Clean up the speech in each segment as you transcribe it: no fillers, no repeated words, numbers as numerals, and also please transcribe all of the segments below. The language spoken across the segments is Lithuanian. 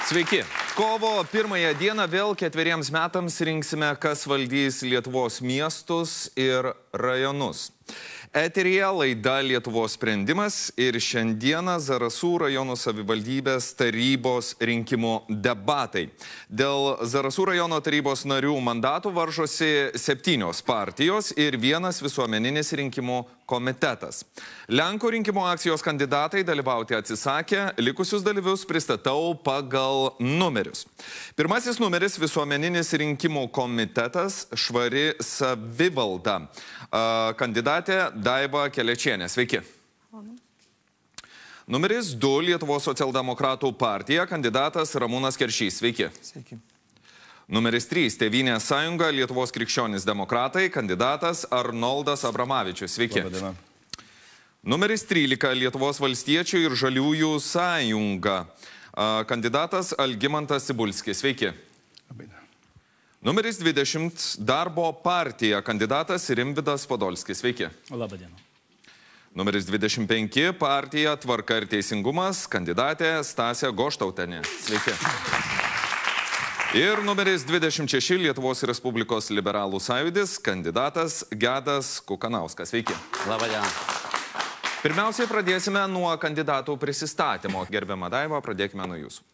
Sveiki. Kovo 1 dieną vėl 4 metams rinksime, kas valdys Lietuvos miestus ir rajonus. Eteryje laida Lietuvos sprendimas ir šiandieną Zarasų rajono savivaldybės tarybos rinkimų debatai. Dėl Zarasų rajono tarybos narių mandatų varžosi 7 partijos ir 1 visuomeninis rinkimų komitetas. Lenkų rinkimų akcijos kandidatai dalyvauti atsisakė, likusius dalyvius pristatau pagal numerius. Pirmasis numeris visuomeninis rinkimų komitetas Švari savivalda. Kandidatė Daiva Kelečienė. Sveiki. Numeris 2 Lietuvos socialdemokratų partija, kandidatas Ramūnas Keršys. Sveiki. Sveiki. Numeris 3 Tėvynės sąjunga Lietuvos krikščionys demokratai, kandidatas Arnoldas Abramavičius. Sveiki. Labadiena. Numeris 13 Lietuvos valstiečių ir žaliųjų sąjunga, kandidatas Algimantas Cibulskis. Sveiki. Labadiena. Numeris 20 Darbo partija, kandidatas Rimvydas Podolskis. Sveiki. Labadiena. Numeris 25 partija Tvarka ir teisingumas, kandidatė Stasė Goštautenė. Sveiki. Ir numeris 26 Lietuvos Respublikos liberalų sąjūdis, kandidatas Gedas Kukanauskas. Sveiki. Labadiena. Pirmiausiai pradėsime nuo kandidatų prisistatymo. Gerbiama Daiva, pradėkime nuo jūsų.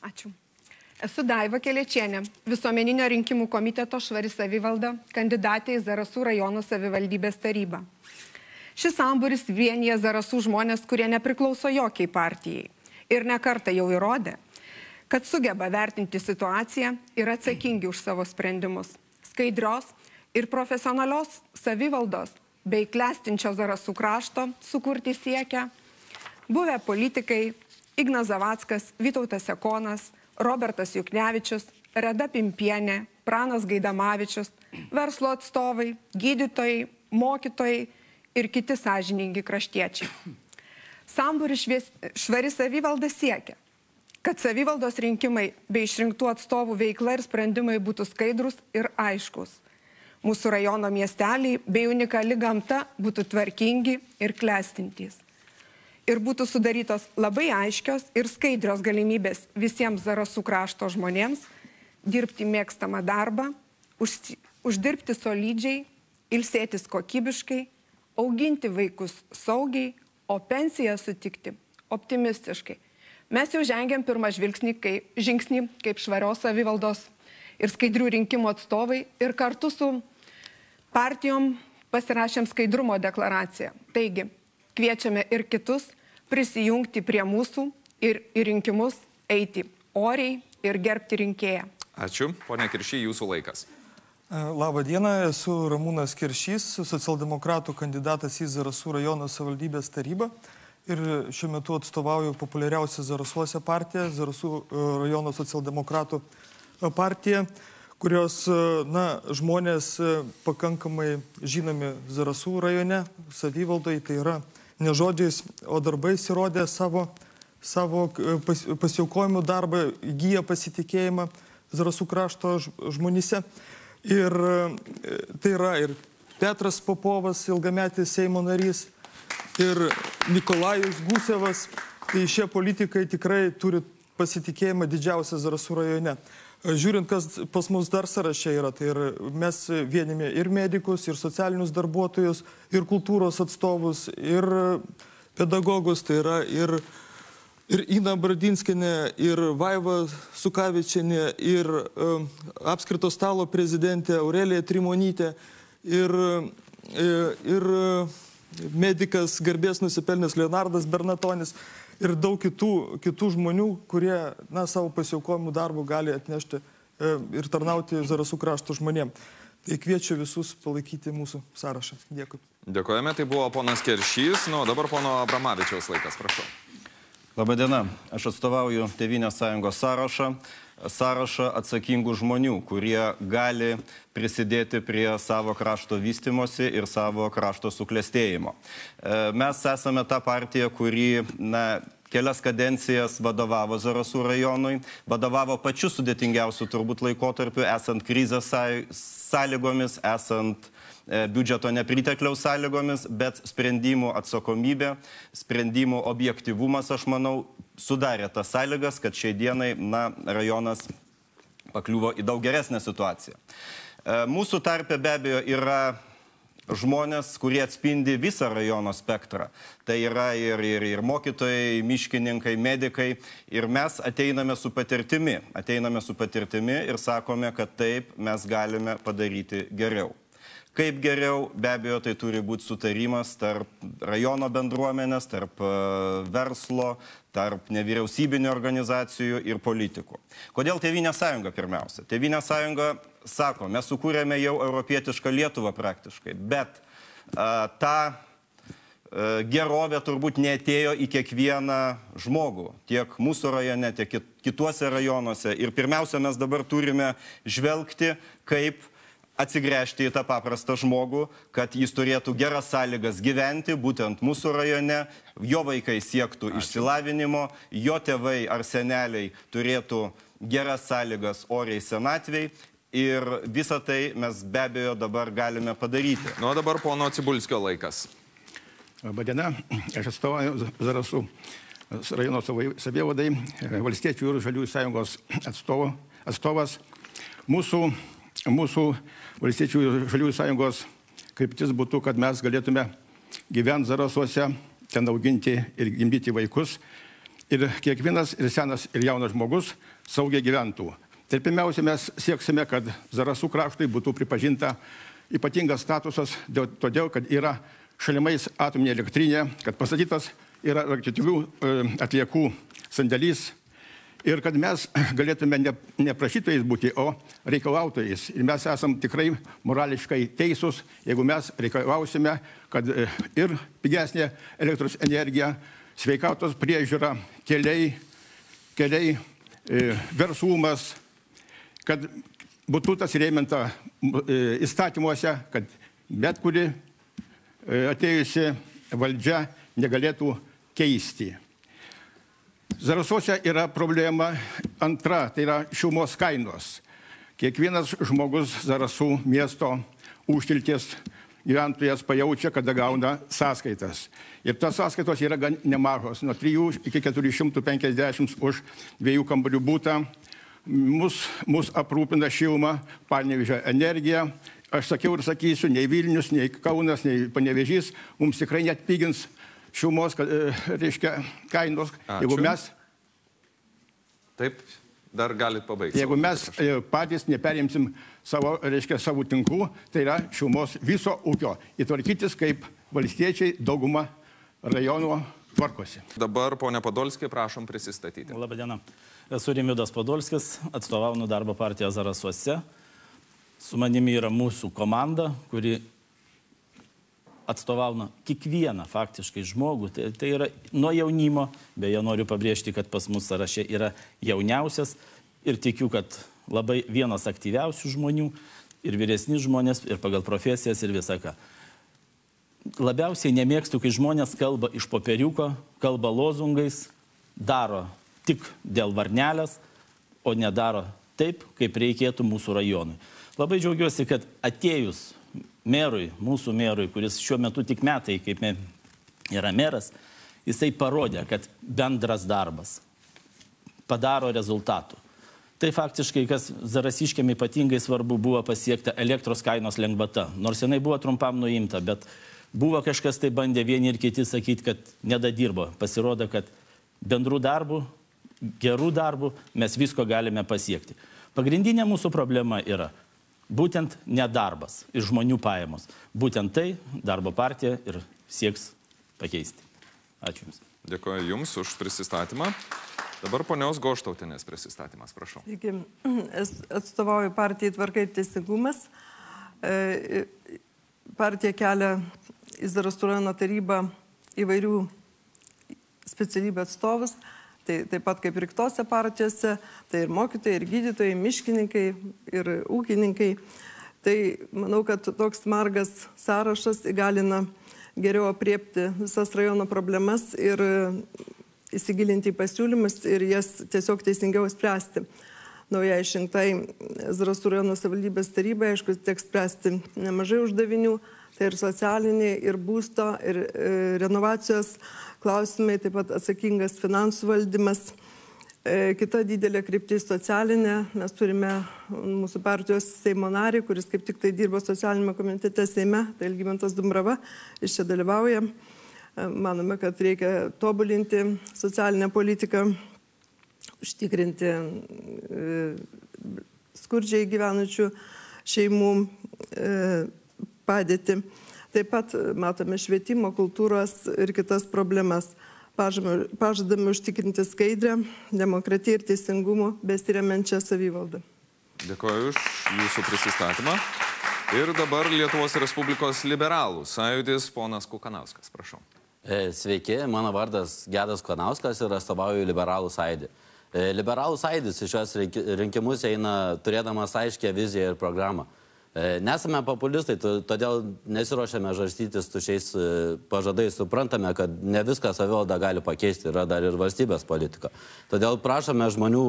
Ačiū. Esu Daiva Kelečienė, visuomeninio rinkimų komiteto Švari savivalda, kandidatė į Zarasų rajono savivaldybės tarybą. Šis sambūris vienyje Zarasų žmonės, kurie nepriklauso jokiai partijai. Ir ne kartą jau įrodė, kad sugeba vertinti situaciją ir atsakingi už savo sprendimus. Skaidrios ir profesionalios savivaldos bei klestinčio Zarasų krašto sukurti siekia buvę politikai Ignas Zavackas, Vytautas Sekonas, Robertas Juknevičius, Reda Pimpienė, Pranas Gaidamavičius, verslo atstovai, gydytojai, mokytojai ir kiti sąžiningi kraštiečiai. Sambūris Švari savivalda siekia, kad savivaldos rinkimai bei išrinktų atstovų veikla ir sprendimai būtų skaidrus ir aiškus. Mūsų rajono miesteliai bei unikali gamta būtų tvarkingi ir klestintys. Ir būtų sudarytos labai aiškios ir skaidrios galimybės visiems Zarasų krašto žmonėms dirbti mėgstamą darbą, uždirbti solidžiai, ilsėtis kokybiškai, auginti vaikus saugiai, o pensiją sutikti optimistiškai. Mes jau žengėm pirmą žingsnį kaip švarios savivaldos ir skaidrių rinkimų atstovai ir kartu su partijom pasirašėm skaidrumo deklaraciją. Taigi, kviečiame ir kitus prisijungti prie mūsų ir į rinkimus eiti oriai ir gerbti rinkėją. Ačiū. Pone Keršy, jūsų laikas. Labą dieną, esu Ramūnas Keršys, socialdemokratų kandidatas į Zarasų rajono savivaldybės tarybą ir šiuo metu atstovauju populiariausią Zarasuose partiją, Zarasų rajono socialdemokratų partiją, kurios žmonės pakankamai žinomi Zarasų rajone, savivaldoje, tai yra ne žodžiais, o darbais įrodė savo pasiaukojimų darbą, įgyja pasitikėjimą Zarasų krašto žmonyse. Ir tai yra ir Petras Popovas, ilgametis Seimo narys, ir Nikolajus Gusevas. Tai šie politikai tikrai turi pasitikėjimą didžiausią Zarasų rajone. Žiūrint, kas pas mus dar sąraše yra, tai ir mes vienime ir medikus, ir socialinius darbuotojus, ir kultūros atstovus, ir pedagogus, tai yra ir Ina Bradinskinė, ir Vaiva Sukavičienė, ir apskrito stalo prezidentė Aurelija Trimonytė, ir medikas garbės nusipelnęs Leonardas Bernatonis. Ir daug kitų žmonių, kurie savo pasiaukojimų darbų gali atnešti ir tarnauti Zarasų krašto žmonėm. Tai kviečiu visus palaikyti mūsų sąrašą. Dėkui. Dėkojame, tai buvo ponas Keršys. Dabar pono Abramavičiaus laikas, prašau. Labadiena, aš atstovauju Tėvynės sąjungos sąrašą atsakingų žmonių, kurie gali prisidėti prie savo krašto vystimosi ir savo krašto suklestėjimo. Mes esame ta partija, kuri kelias kadencijas vadovavo Zarasų rajonui, vadovavo pačiu sudėtingiausiu turbūt laikotarpiu, esant krizės sąlygomis, esant biudžeto nepritekliaus sąlygomis, bet sprendimų atsakomybė, sprendimų objektyvumas, aš manau, sudarė tas sąlygas, kad šiai dienai rajonas pakliuvo į daug geresnę situaciją. Mūsų tarpe be abejo yra žmonės, kurie atspindi visą rajono spektrą. Tai yra ir mokytojai, miškininkai, medikai. Ir mes ateiname su patirtimi ir sakome, kad taip mes galime padaryti geriau. Kaip geriau, be abejo, tai turi būti sutarimas tarp rajono bendruomenės, tarp verslo, tarp nevyriausybinių organizacijų ir politikų. Kodėl Tėvynės sąjunga pirmiausia? Tėvynės sąjunga sako, mes sukūrėme jau europietišką Lietuvą praktiškai, bet ta gerovė turbūt neatėjo į kiekvieną žmogų, tiek mūsų rajone, tiek kituose rajonuose. Ir pirmiausia, mes dabar turime žvelgti, kaip atsigręžti į tą paprastą žmogų, kad jis turėtų geras sąlygas gyventi, būtent mūsų rajone, jo vaikai siektų išsilavinimo, jo tėvai ar seneliai turėtų geras sąlygas oriai senatviai ir visą tai mes be abejo dabar galime padaryti. Nu, dabar pono Cibulskio laikas. Labadiena, aš atstovauju Zarasų rajono savivaldai, Valstiečių ir Žaliųjų sąjungos atstovas. Mūsų Valstiečių ir Žaliųjų sąjungos kryptis būtų, kad mes galėtume gyventi Zarasuose, ten auginti ir gimdyti vaikus ir kiekvienas ir senas ir jaunas žmogus saugiai gyventų. Tai pirmiausia, mes sieksime, kad Zarasų kraštui būtų pripažinta ypatingas statusas, todėl, kad yra šalimais atominė elektrinė, kad pastatytas yra radioaktyvių atliekų sandėlys, ir kad mes galėtume ne prašytojais būti, o reikalautojais. Ir mes esam tikrai morališkai teisūs, jeigu mes reikalausime, kad ir pigesnė elektros energija, sveikatos priežiūra, keliai, verslumas, kad būtų tas įrėminta įstatymuose, kad bet kuri atėjusi valdžia negalėtų keisti. Zarasuose yra problema antra, tai yra šilumos kainos. Kiekvienas žmogus Zarasų miesto užtilties gyventojas pajaučia, kada gauna sąskaitas. Ir tas sąskaitos yra gan nemažos, nuo 3 iki 450 už 2 kambarių butą. Mus aprūpina šilumą Panevėžio energija. Aš sakiau ir sakysiu, nei Vilnius, nei Kaunas, nei Panevėžys mums tikrai neatpigins šilumos, reiškia, kainos. Jeigu mes... Taip, dar galit pabaigti. Jeigu mes patys neperimsim savo tinklų, tai yra šilumos viso ūkio. Įtvarkytis, kaip valstiečiai dauguma rajono tvarkosi. Dabar, ponia Podolskiai, prašom prisistatyti. Labadiena. Esu Rimvydas Podolskis, atstovaunu darbo partiją Zarasuose. Su manimi yra mūsų komanda, kuri atstovauna kiekvieną faktiškai žmogų. Tai yra nuo jaunimo, beje noriu pabrėžti, kad pas mus sąraše yra jauniausias ir tikiu, kad labai vienas aktyviausių žmonių ir vyresni žmonės ir pagal profesijas ir visą ką. Labiausiai nemėgstu, kai žmonės kalba iš popieriuko, kalba lozungais, daro tik dėl varnelės, o nedaro taip, kaip reikėtų mūsų rajonui. Labai džiaugiuosi, kad atėjus merui, mūsų merui, kuris šiuo metu tik metai, kaip yra meras, jisai parodė, kad bendras darbas padaro rezultatų. Tai faktiškai, kas zarasiškiam ypatingai svarbu, buvo pasiekta elektros kainos lengvata. Nors jinai buvo trumpam nuimta, bet buvo kažkas tai bandė vieni ir kiti sakyti, kad nedadirbo. Pasirodo, kad bendrų darbų, gerų darbų mes visko galime pasiekti. Pagrindinė mūsų problema yra būtent nedarbas ir žmonių pajamos. Būtent tai darbo partija ir sieks pakeisti. Ačiū Jums. Dėkuoju Jums už prisistatymą. Dabar ponios Goštautinės prisistatymas, prašau. Taigi, atstovauju partijai Tvarka ir teisingumas. Partija kelia į Zarasų rajono tarybą įvairių specialybių atstovus. Tai taip pat kaip ir kitose partijose, tai ir mokytojai, ir gydytojai, miškininkai, ir ūkininkai. Tai manau, kad toks margas sąrašas įgalina geriau apriepti visas rajono problemas ir įsigilinti į pasiūlymus ir jas tiesiog teisingiau spręsti. Naujai išrinktai Zarasų rajono savivaldybės tarybai, aišku, teks spręsti nemažai uždavinių, tai ir socialiniai, ir būsto, ir renovacijos klausimai, taip pat atsakingas finansų valdymas. Kita didelė kryptis socialinė. Mes turime mūsų partijos Seimo narį, kuris kaip tik tai dirbo socialinėme komitete Seime, tai Algimantas Dumbrava, jis čia dalyvauja. Manome, kad reikia tobulinti socialinę politiką, užtikrinti skurdžiai gyvenančių šeimų padėtį. Taip pat matome švietimo, kultūros ir kitas problemas. Pažadame užtikrinti skaidrę, demokratiją ir teisingumą besiremiančią savivaldą. Dėkoju už jūsų prisistatymą. Ir dabar Lietuvos Respublikos liberalų sąjūdis, ponas Kukanauskas, prašau. Sveiki, mano vardas Gedas Kukanauskas ir atstovauju liberalų sąjūdį. Liberalų sąjūdis į šios rinkimus eina turėdamas aiškę viziją ir programą. Nesame populistai, todėl nesiruošiame žarstytis tušiais pažadais. Suprantame, kad ne viską savivalda gali pakeisti, yra dar ir valstybės politika. Todėl prašome žmonių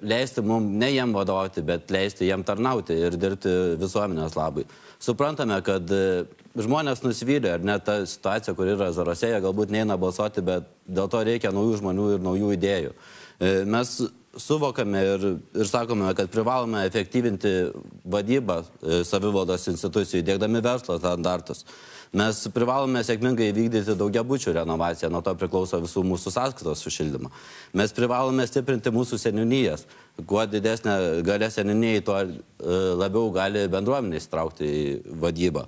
leisti mums ne jiem vadovauti, bet leisti jiem tarnauti ir dirbti visuomenės labai. Suprantame, kad žmonės nusivylė, ar net ta situacija, kur yra Zarasuose, galbūt neina balsuoti, bet dėl to reikia naujų žmonių ir naujų idėjų. Mes suvokame ir sakome, kad privalome efektyvinti vadybą savivaldos institucijų, diegdami verslo standartus. Mes privalome sėkmingai vykdyti daugiabučių renovaciją, nuo to priklauso visų mūsų sąskaitos sušildymą. Mes privalome stiprinti mūsų seniūnijas. Kuo didesnė galia seniūnijai, tuo labiau gali bendruomenė įsitraukti į vadybą.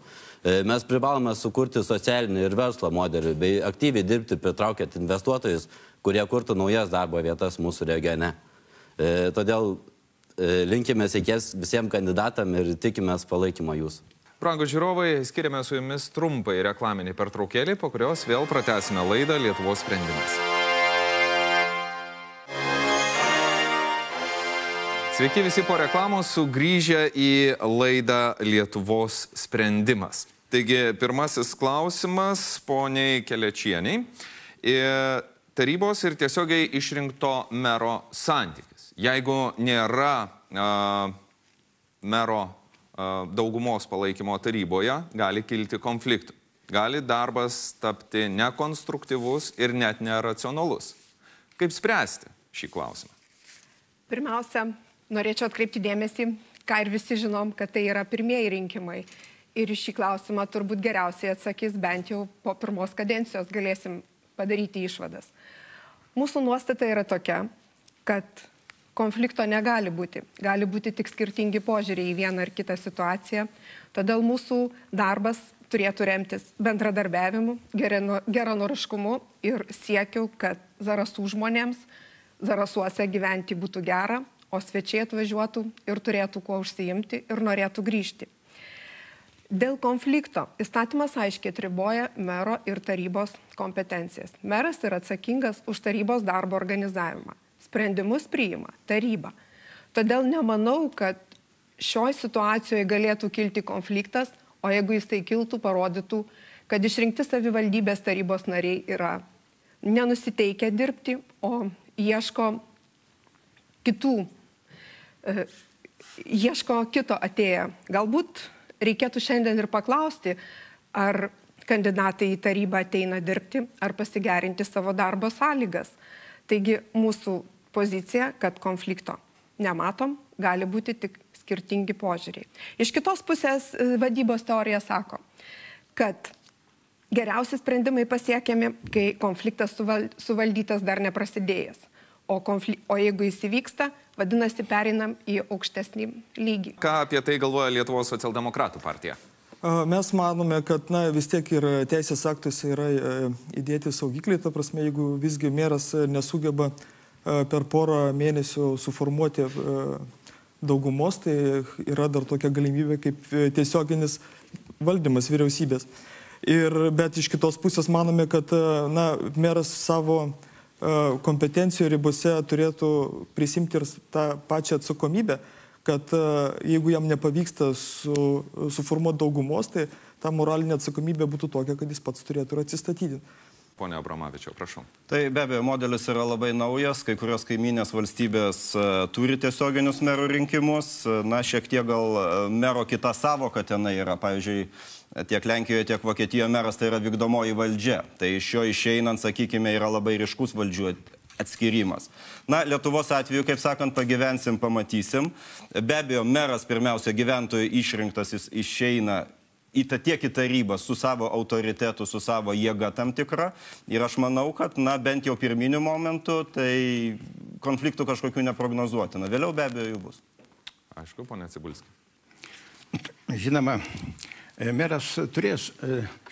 Mes privalome sukurti socialinį ir verslo modelį, bei aktyviai dirbti pritraukiant investuotojus, kurie kurtų naujas darbo vietas mūsų regione. Todėl linkime sėkmės visiems kandidatam ir tikimės palaikymo jūsų. Brangūs žiūrovai, skiriame su jumis trumpai reklaminį pertraukėlį, po kurios vėl pratęsime laidą Lietuvos sprendimas. Sveiki visi po reklamos sugrįžę į laidą Lietuvos sprendimas. Taigi, pirmasis klausimas poniai Kelečieniai. Tarybos ir tiesiogiai išrinkto mero santykis. Jeigu nėra mero daugumos palaikymo taryboje, gali kilti konfliktų. Gali darbas tapti nekonstruktyvus ir net neracionalus. Kaip spręsti šį klausimą? Pirmiausia, norėčiau atkreipti dėmesį, ką ir visi žinom, kad tai yra pirmieji rinkimai. Ir šį klausimą turbūt geriausiai atsakys bent jau po pirmos kadencijos galėsim padaryti išvadas. Mūsų nuostata yra tokia, kad konflikto negali būti. Gali būti tik skirtingi požiūriai į vieną ar kitą situaciją. Todėl mūsų darbas turėtų remtis bendradarbiavimu, geranoriškumu ir siekiu, kad Zarasų žmonėms Zarasuose gyventi būtų gera, o svečiai atvažiuotų ir turėtų kuo užsiimti ir norėtų grįžti. Dėl konflikto įstatymas aiškiai atriboja mero ir tarybos kompetencijas. Meras yra atsakingas už tarybos darbo organizavimą. Sprendimus priima taryba. Todėl nemanau, kad šioj situacijoje galėtų kilti konfliktas, o jeigu jis tai kiltų, parodytų, kad išrinkti savivaldybės tarybos nariai yra nenusiteikę dirbti, o ieško kito atėję. Galbūt reikėtų šiandien ir paklausti, ar kandidatai į tarybą ateina dirbti, ar pasigerinti savo darbo sąlygas. Taigi mūsų pozicija, kad konflikto nematom, gali būti tik skirtingi požiūriai. Iš kitos pusės vadybos teorija sako, kad geriausi sprendimai pasiekiami, kai konfliktas suvaldytas dar neprasidėjęs. O jeigu jis įvyksta, vadinasi, pereinam į aukštesnį lygį. Ką apie tai galvoja Lietuvos socialdemokratų partija? Mes manome, kad vis tiek ir teisės aktuose yra įdėti saugikliai. Ta prasme, jeigu visgi meras nesugeba per porą mėnesių suformuoti daugumos, tai yra dar tokia galimybė kaip tiesioginis valdymas vyriausybės. Bet iš kitos pusės manome, kad meras savo kompetencijų ribose turėtų prisimti ir tą pačią atsakomybę, kad jeigu jam nepavyksta suformuoti daugumos, tai ta moralinė atsakomybė būtų tokia, kad jis pats turėtų atsistatydinti. Pone Abramavičiau, prašau. Tai be abejo, modelis yra labai naujas, kai kurios kaiminės valstybės turi tiesioginius merų rinkimus. Na, šiek tiek gal mero kita savoka tenai yra, pavyzdžiui, tiek Lenkijoje, tiek Vokietijoje meras tai yra vykdomoji valdžia. Tai iš jo išeinant, sakykime, yra labai ryškus valdžių atskirimas. Na, Lietuvos atveju, kaip sakant, pagyvensim, pamatysim. Be abejo, meras pirmiausia gyventojų išrinktas, jis išeina tiek į tarybą su savo autoritetu, su savo jėga tam tikra. Ir aš manau, kad, na, bent jau pirminiu momentu, tai konfliktų kažkokių neprognozuotina. Vėliau be abejo jų bus. Aišku, ponė Cibulski. Žinoma, meras turės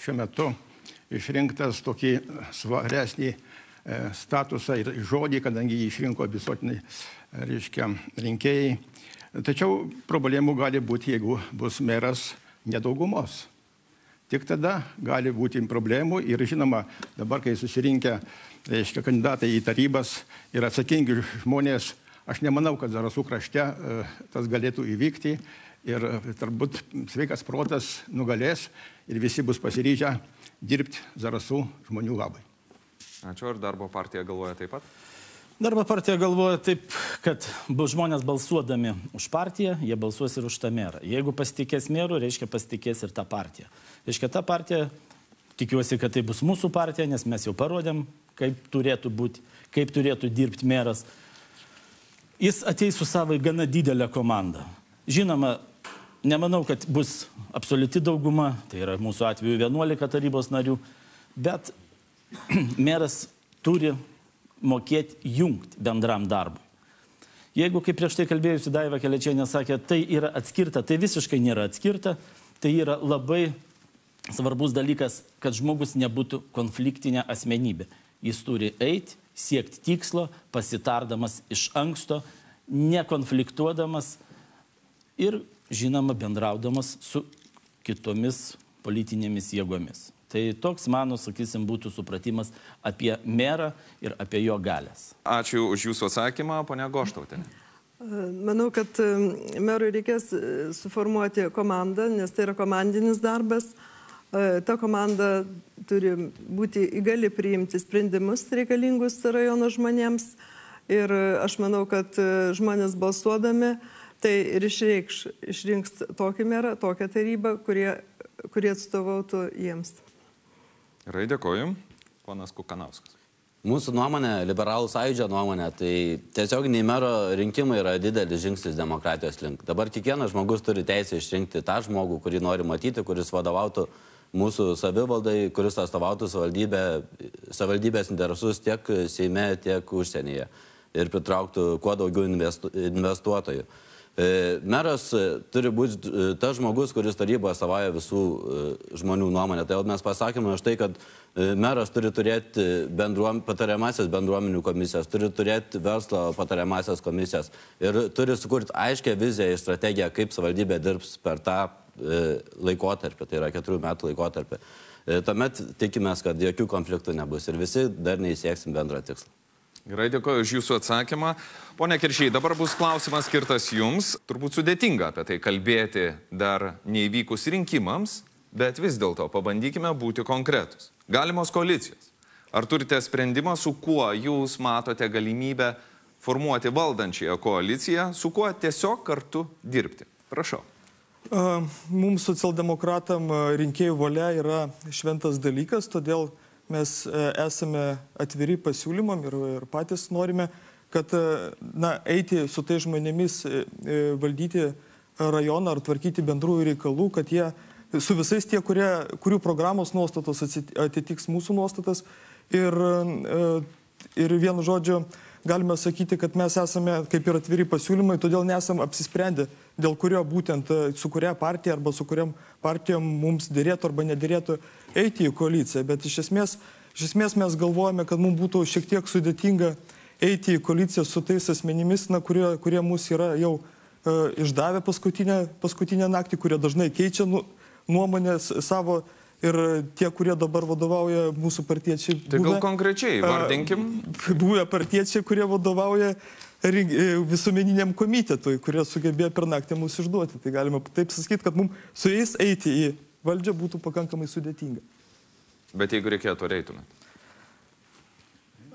šiuo metu išrinktas tokį svaresnį statusą ir žodį, kadangi jį išrinko visuotinai, reiškia, rinkėjai. Tačiau problemų gali būti, jeigu bus meras nedaugumos. Tik tada gali būti problemų ir, žinoma, dabar, kai susirinkę, reiškia, kandidatai į tarybas ir atsakingi žmonės, aš nemanau, kad Zarasų krašte tas galėtų įvykti ir turbūt sveikas protas nugalės ir visi bus pasiryžę dirbti Zarasų žmonių labai. Ačiū. Ar darbo partija galvoja taip pat? Darbo partija galvoja taip, kad žmonės balsuodami už partiją, jie balsuos ir už tą merą. Jeigu pasitikės merų, reiškia pasitikės ir tą partiją. Reiškia, ta partija, tikiuosi, kad tai bus mūsų partija, nes mes jau parodėm, kaip turėtų būti, kaip turėtų dirbti meras. Jis ateis su savo gana didelę komandą. Žinoma, nemanau, kad bus absoliuti dauguma, tai yra mūsų atveju 11 tarybos narių, bet meras turi mokėti jungti bendram darbui. Jeigu, kaip prieš tai kalbėjusi Daiva Kelečienė sakė, tai yra atskirta, tai visiškai nėra atskirta, tai yra labai svarbus dalykas, kad žmogus nebūtų konfliktinė asmenybė. Jis turi eiti, siekti tikslo, pasitardamas iš anksto, nekonfliktuodamas ir, žinoma, bendraudamas su kitomis politinėmis jėgomis. Tai toks, mano, sakysim, būtų supratimas apie merą ir apie jo galės. Ačiū už jūsų atsakymą, ponia Goštautinė. Manau, kad merui reikės suformuoti komandą, nes tai yra komandinis darbas. Ta komanda turi būti įgali priimti sprendimus reikalingus rajono žmonėms. Ir aš manau, kad žmonės balsuodami tai ir išrinks tokį merą, tokią tarybą, kurie atstovautų jiems. Gerai, dėkoju. Ponas Kukanauskas. Mūsų nuomonė, liberalų sąjūdžio nuomonė, tai tiesioginiai mero rinkimai yra didelis žingsnis demokratijos link. Dabar kiekvienas žmogus turi teisę išrinkti tą žmogų, kurį nori matyti, kuris vadovautų mūsų savivaldai, kuris atstovautų savivaldybės interesus tiek Seime, tiek užsienyje ir pritrauktų kuo daugiau investuotojų. Meras turi būti tas žmogus, kuris taryboje atstovauja visų žmonių nuomonę. Tai mes pasakėme už tai, kad meras turi turėti patariamasias bendruomenių komisijas, turi turėti verslo patariamasias komisijas ir turi sukurti aiškę viziją ir strategiją, kaip savivaldybė dirbs per tą laikotarpį, tai yra 4 metų laikotarpį. Tuomet tikimės, kad jokių konfliktų nebus ir visi dar neįsieksim bendrą tikslą. Gerai, dėkoju už jūsų atsakymą. Pone Keršiai, dabar bus klausimas skirtas jums. Turbūt sudėtinga apie tai kalbėti dar neįvykus rinkimams, bet vis dėlto pabandykime būti konkretus. Galimos koalicijos. Ar turite sprendimą, su kuo jūs matote galimybę formuoti valdančiąją koaliciją, su kuo tiesiog kartu dirbti? Prašau. Mums socialdemokratam rinkėjų valia yra šventas dalykas, todėl mes esame atviri pasiūlymam ir patys norime, kad eiti su tai žmonėmis, valdyti rajoną ar tvarkyti bendrųjų reikalų, kad jie su visais tie, kurių programos nuostatos atitiks mūsų nuostatas. Ir vienu žodžiu galime sakyti, kad mes esame kaip ir atviri pasiūlymai, todėl nesam apsisprendę, dėl kurio būtent su kuria partija arba su kuriam partijom mums dėrėtų arba nedėrėtų eiti į koaliciją. Bet iš esmės mes galvojame, kad mums būtų šiek tiek sudėtinga eiti į koaliciją su tais asmenimis, kurie mūsų yra jau išdavę paskutinę naktį, kurie dažnai keičia nuomonės savo. Ir tie, kurie dabar vadovauja mūsų partiečiai. Tai gal konkrečiai vardinkim? Buvę partiečiai, kurie vadovauja visuomeniniam komitetui, kurie sugebėjo per naktį mūsų išduoti. Tai galima taip sakyti, kad mums su jais eiti į valdžią būtų pakankamai sudėtinga. Bet jeigu reikėtų, ar eitumėt?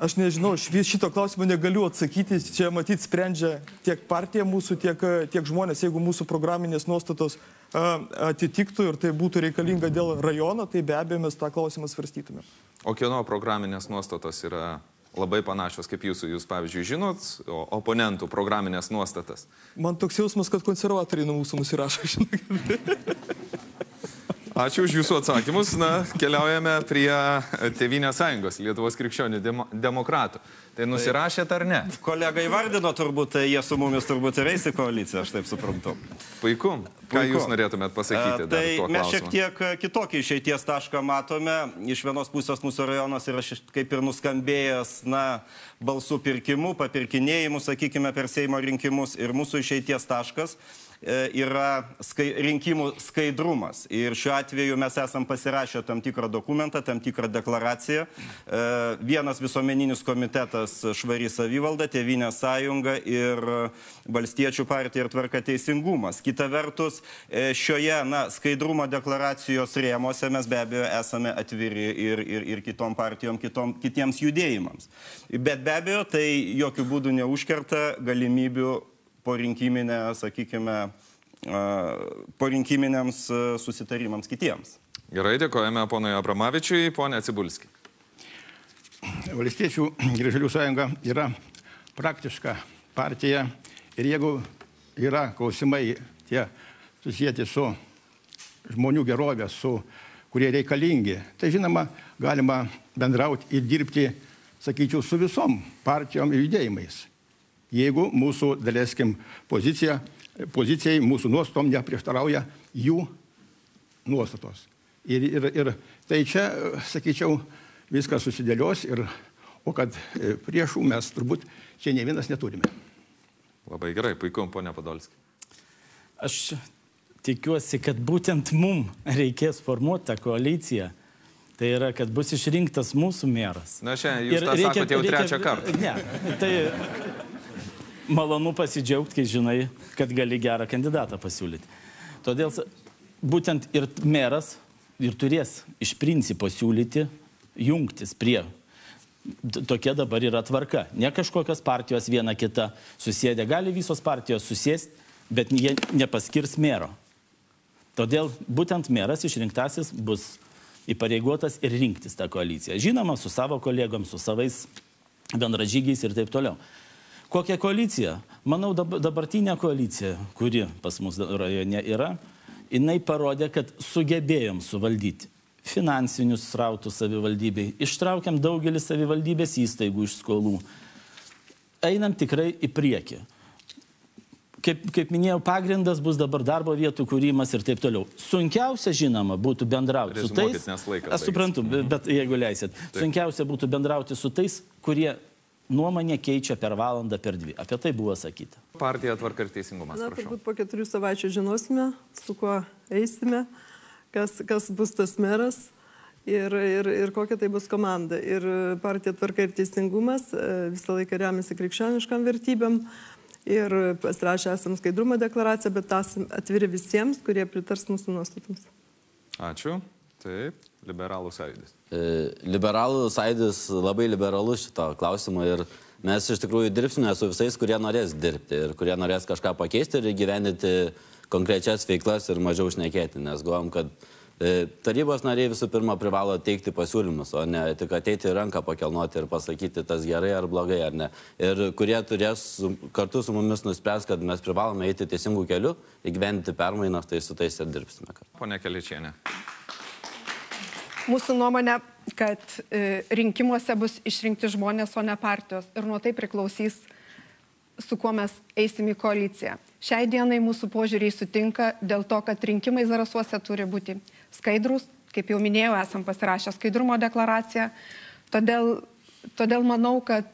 Aš nežinau, šito klausimo negaliu atsakyti, čia matyt sprendžia tiek partija mūsų, tiek žmonės. Jeigu mūsų programinės nuostatos atitiktų ir tai būtų reikalinga dėl rajono, tai be abejo mes tą klausimą svarstytume. O kieno programinės nuostatos yra labai panašios kaip jūsų? Jūs, pavyzdžiui, žinot oponentų programinės nuostatas? Man toks jausmas, kad konservatoriai nuo mūsų nusirašo, žinokit. Ačiū už jūsų atsakymus. Na, keliaujame prie Tėvynės sąjungos, Lietuvos krikščionių demokratų. Tai nusirašėt ar ne? Kolega įvardino turbūt, jie su mumis turbūt ir eis į koaliciją, aš taip suprantu. Puiku. Ką jūs norėtumėt pasakyti? Tai mes šiek tiek kitokį išeities tašką matome. Iš vienos pusės mūsų rajonas yra kaip ir nuskambėjęs, balsų pirkimų, papirkinėjimų, sakykime, per Seimo rinkimus. Ir mūsų išeities taškas yra rinkimų skaidrumas. Ir šiuo atveju mes esam pasirašę tam tikrą dokumentą, tam tikrą deklaraciją. Vienas visuomeninis komitetas Švari savivalda, Tėvynės sąjunga ir Valstiečių partija ir Tvarka teisingumas. Kita vertus, šioje skaidrumo deklaracijos rėmose mes be abejo esame atviri ir kitom partijom, kitiems judėjimams. Bet be abejo, tai jokių būdų neužkerta galimybių porinkiminiams susitarimams kitiems. Gerai, dėkojame ponui Abramavičiui. Pone Cibulski. Valstiečių ir Žaliųjų sąjunga yra praktiška partija ir jeigu yra klausimai tie susijęti su žmonių gerovė, kurie reikalingi, tai žinoma, galima bendrauti ir dirbti, sakyčiau, su visom partijom ir judėjimais. Jeigu mūsų, daleiskim, pozicijai, mūsų nuostatom neprieštarauja jų nuostatos. Ir tai čia, sakyčiau, viskas susidėlios, o kad priešų mes turbūt čia ne vienas neturime. Labai gerai, puiku, ponia Podolski. Aš tikiuosi, kad būtent mum reikės formuoti tą koaliciją. Tai yra, kad bus išrinktas mūsų meras. Na, šiandien jūs tą sakote jau trečią kartą. Ne, tai malonu pasidžiaugti, kai žinai, kad gali gerą kandidatą pasiūlyti. Todėl būtent ir meras ir turės iš principo siūlyti jungtis prie. Tokia dabar yra tvarka. Ne kažkokios partijos viena kita susėdė. Gali visos partijos susėsti, bet jie nepaskirs mero. Todėl būtent meras išrinktasis bus įpareigotas ir rinktis tą koaliciją. Žinoma, su savo kolegom, su savais bendražygiais ir taip toliau. Kokia koalicija? Manau, dabartinė koalicija, kuri pas mus rajone yra, jinai parodė, kad sugebėjom suvaldyti finansinius srautus savivaldybei, ištraukiam daugelį savivaldybės įstaigų iš skolų. Einam tikrai į priekį. Kaip minėjau, pagrindas bus dabar darbo vietų kūrimas ir taip toliau. Sunkiausia, žinoma, būtų bendrauti su tais... Aš suprantu, bet jeigu leisit. Sunkiausia būtų bendrauti su tais, kurie nuomonė keičia per valandą, per dvi. Apie tai buvo sakyta. Partija Tvarka ir teisingumas, prašau. Turbūt po 4 savaičių žinosime, su kuo eisime, kas bus tas meras ir kokia tai bus komanda. Ir partija Tvarka ir teisingumas visą laiką remiasi krikščioniškam vertybėm ir pasirašę esam skaidrumo deklaraciją, bet esam atviri visiems, kurie pritars mūsų nuostatoms. Ačiū. Taip, liberalų sąjūdis. Liberalų sąjūdis labai liberalus šito klausimo ir mes iš tikrųjų dirbsime su visais, kurie norės dirbti ir kurie norės kažką pakeisti ir įgyvendinti konkrečias veiklas ir mažiau šnekėti, nes galvom, kad tarybos nariai visų pirma privalo teikti pasiūlymus, o ne tik ateiti ranką pakelnoti ir pasakyti tas gerai ar blogai ar ne. Ir kurie turės kartu su mumis nuspręs, kad mes privalome eiti teisingų kelių, įgyvendinti permainas, tai su tais ir dirbsime. Pone Keličienė. Mūsų nuomonė, kad rinkimuose bus išrinkti žmonės, o ne partijos. Ir nuo tai priklausys, su kuo mes eisim į koaliciją. Šiai dienai mūsų požiūriai sutinka dėl to, kad rinkimai Zarasuose turi būti skaidrus. Kaip jau minėjau, esam pasirašę skaidrumo deklaraciją. Todėl manau, kad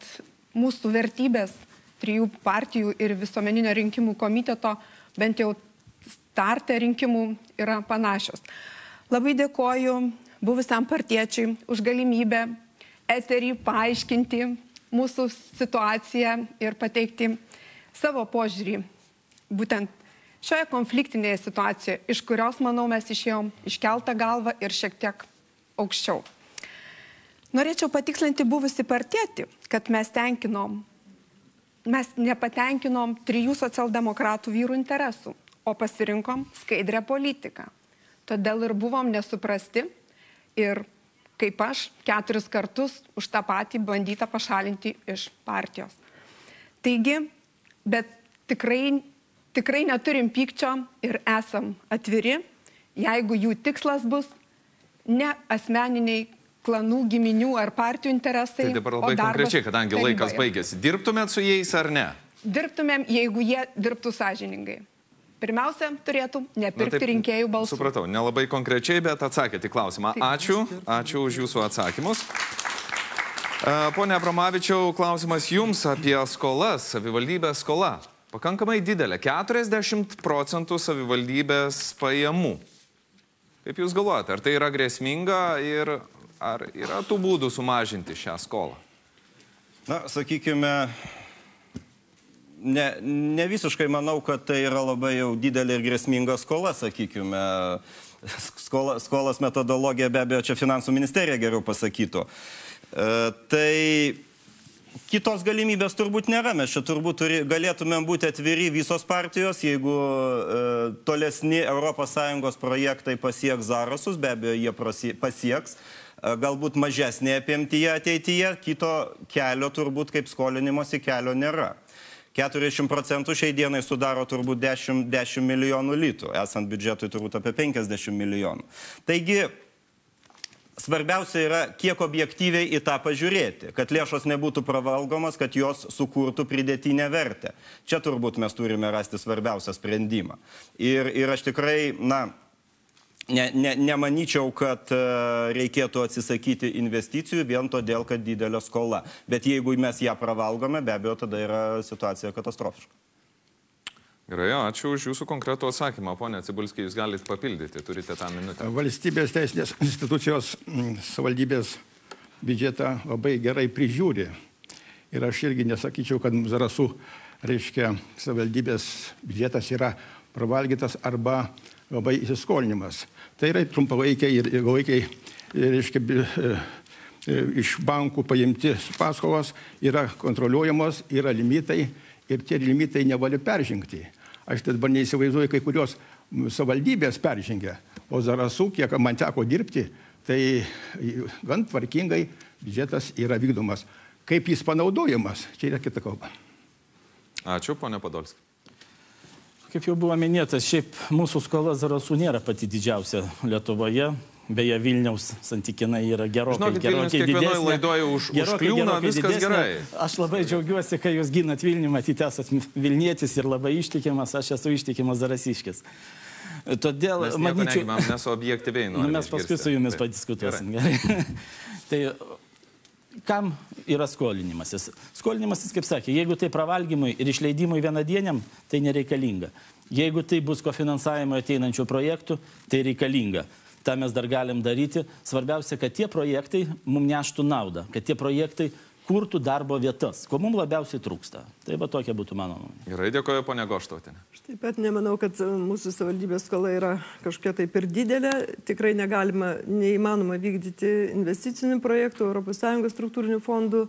mūsų vertybės 3 partijų ir visuomeninio rinkimų komiteto bent jau starte rinkimų yra panašios. Labai dėkoju buvusiam partiečiui už galimybę eterį paaiškinti mūsų situaciją ir pateikti savo požiūrį būtent šioje konfliktinėje situacijoje, iš kurios, manau, mes išėjom iškeltą galvą ir šiek tiek aukščiau. Norėčiau patikslinti buvusi partietį, kad mes nepatenkinom 3 socialdemokratų vyrų interesų, o pasirinkom skaidrę politiką. Todėl ir buvom nesuprasti ir, kaip aš, 4 kartus už tą patį bandyta pašalinti iš partijos. Taigi, bet tikrai neturim pykčio ir esam atviri, jeigu jų tikslas bus ne asmeniniai klanų, giminių ar partijų interesai. Tai dabar labai konkrečiai, kadangi laikas baigėsi. Dirbtumėt su jais ar ne? Dirbtumėm, jeigu jie dirbtų sąžiningai. Pirmiausia, turėtų nepirkti rinkėjų balsų. Supratau, nelabai konkrečiai, bet atsakėte į klausimą. Ačiū už jūsų atsakymus. Pone Abramavičiau, klausimas jums apie skolas, savivaldybės skola. Pakankamai didelė, 40% savivaldybės pajamų. Kaip jūs galvojate, ar tai yra grėsminga ir ar yra tų būdų sumažinti šią skolą? Na, sakykime, ne visiškai manau, kad tai yra labai jau didelė ir grėsminga skola, sakykime. Skolas metodologija be abejo čia finansų ministerija geriau pasakytų. Tai kitos galimybės turbūt nėra, mes čia turbūt galėtumėm būti atviri visos partijos, jeigu tolesni ES projektai pasieks Zarasus, be abejo jie pasieks, galbūt mažesnė apimtyje ateityje, kito kelio turbūt kaip skolinimosi kelio nėra. 40% šiai dienai sudaro turbūt 10 milijonų litų, esant biudžetui turbūt apie 50 milijonų. Taigi, svarbiausia yra, kiek objektyviai į tą pažiūrėti, kad lėšos nebūtų pravalgomas, kad jos sukurtų pridėtinę vertę. Čia turbūt mes turime rasti svarbiausią sprendimą. Ir aš tikrai, nemanyčiau, kad reikėtų atsisakyti investicijų vien todėl, kad didelė skola. Bet jeigu mes ją pravalgome, be abejo, tada yra situacija katastrofiška. Gerai, ačiū už jūsų konkretų atsakymą. Pone Cibulski, jūs galite papildyti, turite tą minutę. Valstybės teisinės institucijos savivaldybės biudžetą labai gerai prižiūri. Ir aš irgi nesakyčiau, kad Zarasų, reiškia, savivaldybės biudžetas yra pravalgytas arba labai įsiskolinimas. Tai yra trumpalaikiai ir ilgalaikiai, reiškia, iš bankų paimti paskolos, yra kontroliuojamos, yra limitai ir tie limitai negali peržengti. Aš dabar neįsivaizduoju, kai kurios savivaldybės peržengia, o Zarasų, kiek man teko dirbti, tai gan tvarkingai biudžetas yra vykdomas. Kaip jis panaudojamas, čia yra kita kalba. Ačiū, ponė Podolski. Kaip jau buvo minėtas, šiaip mūsų skola Zarasų nėra pati didžiausia Lietuvoje. Beje, Vilniaus santykinai yra gerokai didesnė. Kiekvienoje laidoje užkliūna, viskas gerai. Aš labai džiaugiuosi, kai jūs ginat Vilnių, matyti esat Vilnietis ir labai ištikimas, aš esu ištikimas zarasiškis. Todėl, manyčiau, mes objektyviai norime. Mes paskui su jumis padiskutuosim. Tai kam yra skolinimasis? Skolinimasis, kaip sakė, jeigu tai pravalgymui ir išleidimui vienadieniam, tai nereikalinga. Jeigu tai bus kofinansavimo ateinančių projektų, tai reikalinga. Ta mes dar galim daryti. Svarbiausia, kad tie projektai mums neštų naudą, kad tie projektai kurtų darbo vietas, ko mums labiausiai trūksta. Tai va tokia būtų mano nuomonė. Gerai, dėkoju, ponia Goštautinė. Aš taip pat nemanau, kad mūsų savivaldybės skola yra kažkokia tai per didelė. Tikrai neįmanoma vykdyti investicinių projektų, ES struktūrinių fondų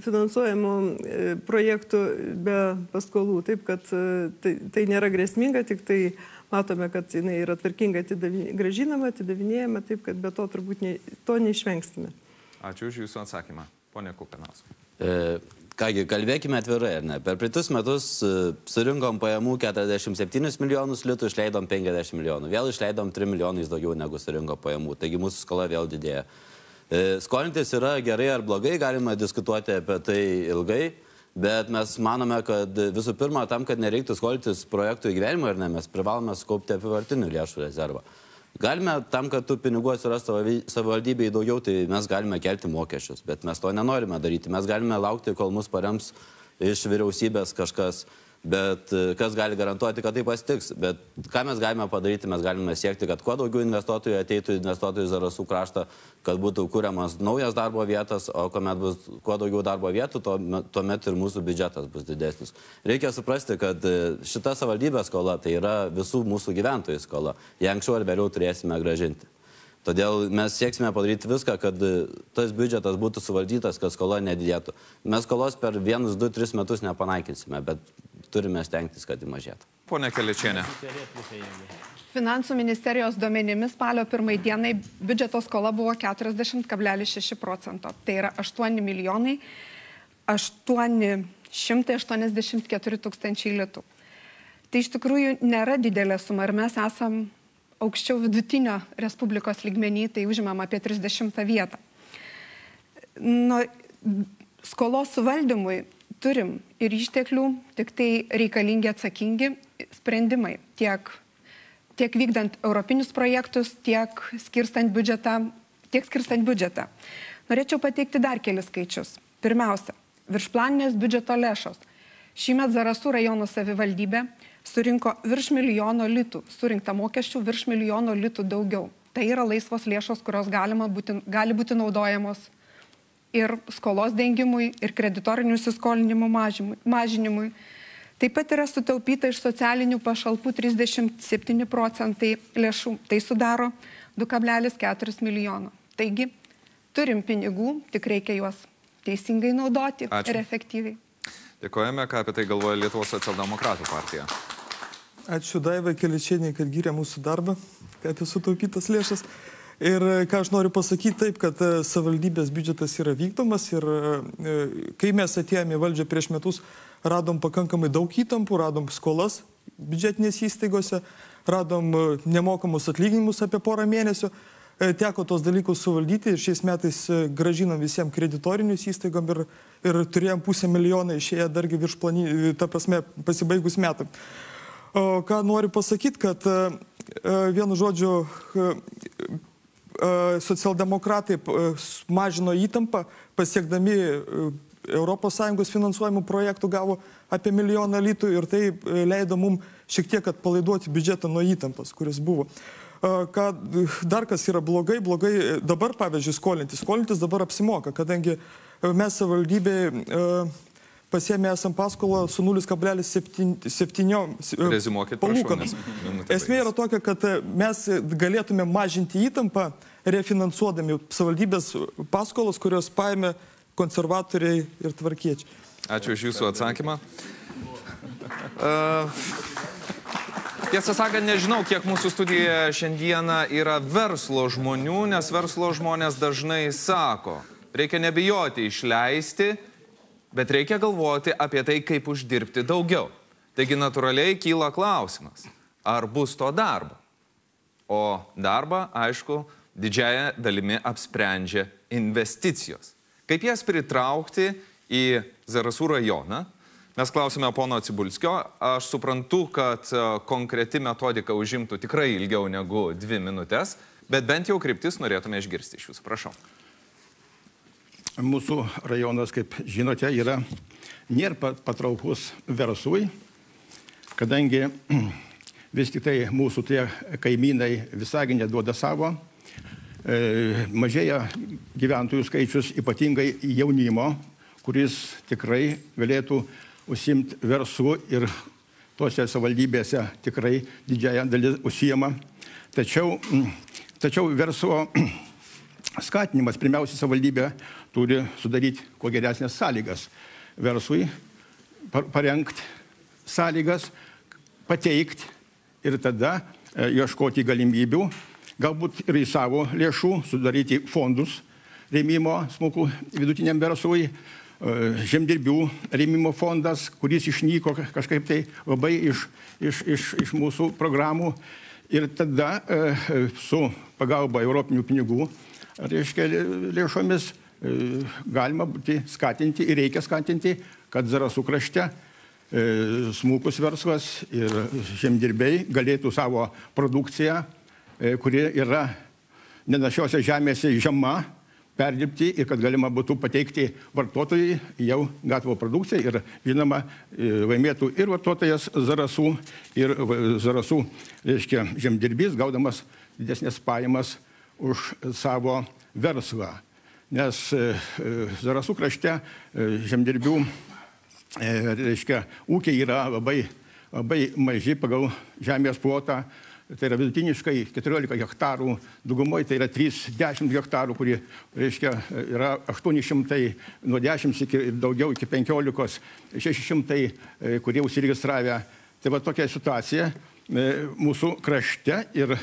finansuojamų projektų be paskolų. Taip, kad tai nėra grėsminga, tik tai matome, kad jinai yra tvarkingai grąžinama, atidavinėjama, taip, kad be to turbūt to neišvengsime. Ačiū už jūsų atsakymą. Pone Kupinauskai. Kągi, kalbėkime atvirai, ar ne? Per praeitus metus surinkom pajamų 47 milijonus litų, išleidom 50 milijonų. Vėl išleidom 3 milijonais daugiau negu surinko pajamų. Taigi mūsų skola vėl didėja. Skolintis yra gerai ar blogai, galima diskutuoti apie tai ilgai, bet mes manome, kad visų pirma, tam, kad nereiktų skolintis projektų įgyvenimo, ar ne, mes privalome sukaupti apyvartinių lėšų rezervą. Galime, tam, kad tų pinigų atsirastų savivaldybėje daugiau, tai mes galime kelti mokesčius, bet mes to nenorime daryti. Mes galime laukti, kol mus parems iš vyriausybės kažkas, bet kas gali garantuoti, kad tai pasitiks. Bet ką mes galime padaryti, mes galime siekti, kad kuo daugiau investuotojų ateitų investuotojų į Zarasų kraštą, kad būtų kuriamas naujas darbo vietas, o kuomet bus kuo daugiau darbo vietų, tuomet ir mūsų biudžetas bus didesnis. Reikia suprasti, kad šita savivaldybės skola tai yra visų mūsų gyventojų skola. Ją anksčiau ar vėliau turėsime grąžinti. Todėl mes sieksime padaryti viską, kad tas biudžetas būtų suvaldytas, kad skola nedidėtų. Mes skolos per 1, 2, 3 metus nepanaikinsime, bet turime stengtis, kad ji mažėtų. Pone Kelečienė. Finansų ministerijos duomenimis spalio 1 dienai biudžeto skola buvo 40,6%. Tai yra 8 milijonai 884 tūkstančiai litų. Tai iš tikrųjų nėra didelė suma ir mes esam aukščiau vidutinio Respublikos lygmenį, tai užimam apie 30 vietą. Skolos suvaldymui turim ir išteklių, tik tai reikalingi atsakingi sprendimai, tiek vykdant europinius projektus, tiek skirstant biudžetą. Norėčiau pateikti dar kelis skaičius. Pirmiausia, viršplaninės biudžeto lėšos. Šįmet Zarasų rajono savivaldybė surinko virš milijono litų, surinkta mokesčių virš milijono litų daugiau. Tai yra laisvos lėšos, kurios gali būti naudojamos ir skolos dengimui, ir kreditorinių įsiskolinimų mažinimui. Taip pat yra sutaupyta iš socialinių pašalpų 37 procentai lėšų. Tai sudaro 2,4 milijono. Taigi, turim pinigų, tik reikia juos teisingai naudoti ir efektyviai. Dėkojame, ką apie tai galvoja Lietuvos socialdemokratų partija. Ačiū Daivai Kelečienei, kad gyrė mūsų darbą, apie sutaupytas lėšas. Ir ką aš noriu pasakyti taip, kad savivaldybės biudžetas yra vykdomas ir kai mes atėjome į valdžią prieš metus, radom pakankamai daug įtampų, radom skolas biudžetinės įstaigose, radom nemokamus atlyginimus apie porą mėnesių. Teko tos dalykus suvaldyti ir šiais metais gražinam visiems kreditorinius įstaigom ir turėjom 500 milijoną išėję dargi virš ta prasme pasibaigus metam. O ką noriu pasakyti, kad vienu žodžiu socialdemokratai mažino įtampą, pasiekdami ES finansuojamų projektų gavo apie 1 milijoną litų ir tai leido mums šiek tiek atpalaiduoti biudžetą nuo įtampos, kuris buvo. Dar kas yra blogai, dabar, pavyzdžiui, skolintis dabar apsimoka, kadangi mes savivaldybėje pasiėmė esam paskolą su 0,7 palūkanos. Esmė yra tokia, kad mes galėtume mažinti įtampą, refinansuodami savivaldybės paskolos, kurios paėmė konservatoriai ir tvarkiečiai. Ačiū už jūsų atsakymą. Tiesą sakant, nežinau, kiek mūsų studijoje šiandieną yra verslo žmonių, nes verslo žmonės dažnai sako, reikia nebijoti išleisti, bet reikia galvoti apie tai, kaip uždirbti daugiau. Taigi natūraliai kyla klausimas, ar bus to darbo? O darbą, aišku, didžiąją dalimi apsprendžia investicijos. Kaip jas pritraukti į Zarasų rajoną? Mes klausime pono Cibulskio. Aš suprantu, kad konkreti metodika užimtų tikrai ilgiau negu 2 minutės, bet bent jau kryptis norėtume išgirsti iš jūsų. Prašau. Mūsų rajonas, kaip žinote, nėra patraukus verslui, kadangi vis tik tai mūsų tie kaimynai Visaginė duoda savo, mažėja gyventojų skaičius, ypatingai jaunimo, kuris tikrai galėtų užsiimti verslu ir tose savivaldybėse tikrai didžiąją dalį užsiima. Tačiau verslo skatinimas, pirmiausia, savivaldybė turi sudaryti kuo geresnės sąlygas verslui, parengti sąlygas, pateikti ir tada ieškoti galimybių, galbūt ir į savo lėšų sudaryti fondus rėmimo smulkų vidutiniam verslui, žemdirbių rėmimo fondas, kuris išnyko kažkaip tai labai iš mūsų programų. Ir tada su pagalba europinių pinigų, reiškia, lėšomis galima būti skatinti ir reikia skatinti, kad Zarasų krašte smulkus verslas ir žemdirbiai galėtų savo produkciją, kuri yra nenašiose žemėse žema, perdirbti ir kad galima būtų pateikti vartotojai jau gatavą produkciją ir, žinoma, laimėtų ir vartotojas Zarasų, ir Zarasų, reiškia, žemdirbys, gaudamas didesnės pajamas už savo verslą. Nes Zarasų krašte žemdirbių, reiškia, ūkiai yra labai maži pagal žemės plotą, tai yra vidutiniškai 14 hektarų, daugumoje tai yra 30 hektarų, kurie, reiškia, yra 800 nuo 10 iki daugiau iki 15, 600, kurie užsiregistravę. Tai va tokia situacija mūsų krašte ir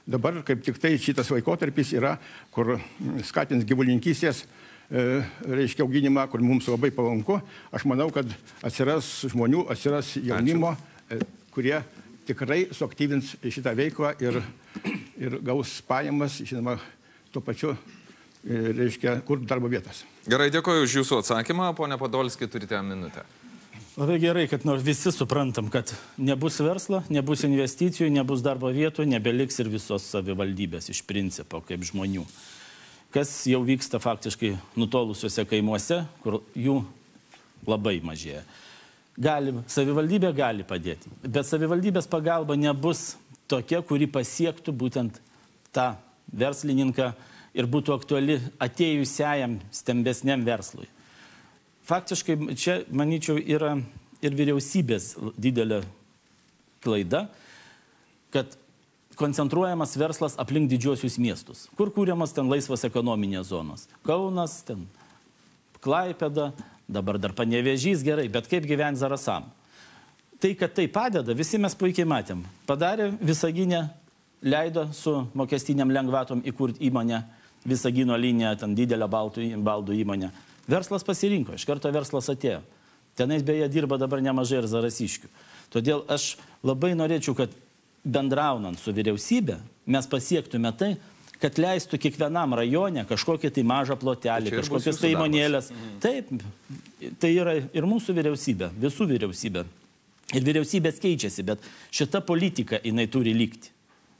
dabar kaip tik tai šitas laikotarpis yra, kur skatins gyvulininkystės reiškia auginimą, kur mums labai palanku. Aš manau, kad atsiras žmonių, atsiras jaunimo, kurie tikrai suaktyvins šitą veiklą ir gaus pajamas, žinoma, tuo pačiu, reiškia, kur darbo vietas. Gerai, dėkoju už jūsų atsakymą. Pone Podolski, turite minutę. Labai gerai, kad nors visi suprantam, kad nebus verslo, nebus investicijų, nebus darbo vietų, nebeliks ir visos savivaldybės iš principo kaip žmonių. Kas jau vyksta faktiškai nutolusiuose kaimuose, kur jų labai mažėja. Savivaldybė gali padėti, bet savivaldybės pagalba nebus tokia, kuri pasiektų būtent tą verslininką ir būtų aktuali atėjusiajam stambesniam verslui. Faktiškai čia, manyčiau, yra ir vyriausybės didelė klaida, kad koncentruojamas verslas aplink didžiuosius miestus, kur kūriamas ten laisvos ekonominės zonos. Kaunas, ten Klaipėda, dabar dar Panevėžys, gerai, bet kaip gyventi Zarasam? Tai, kad tai padeda, visi mes puikiai matėm. Padarė Visaginę, leido su mokestiniam lengvatom įkurti įmonę, Visagino liniją, ten didelę baldų įmonę. Verslas pasirinko, iš karto verslas atėjo. Tenais beje dirba dabar nemažai ir zarasiškių. Todėl aš labai norėčiau, kad bendraunant su vyriausybė, mes pasiektume tai, kad leistų kiekvienam rajone kažkokį tai mažą plotelį, kažkokias tai įmonėlės. Taip, tai yra ir mūsų vyriausybė, visų vyriausybė. Ir vyriausybės keičiasi, bet šita politika jinai turi likti.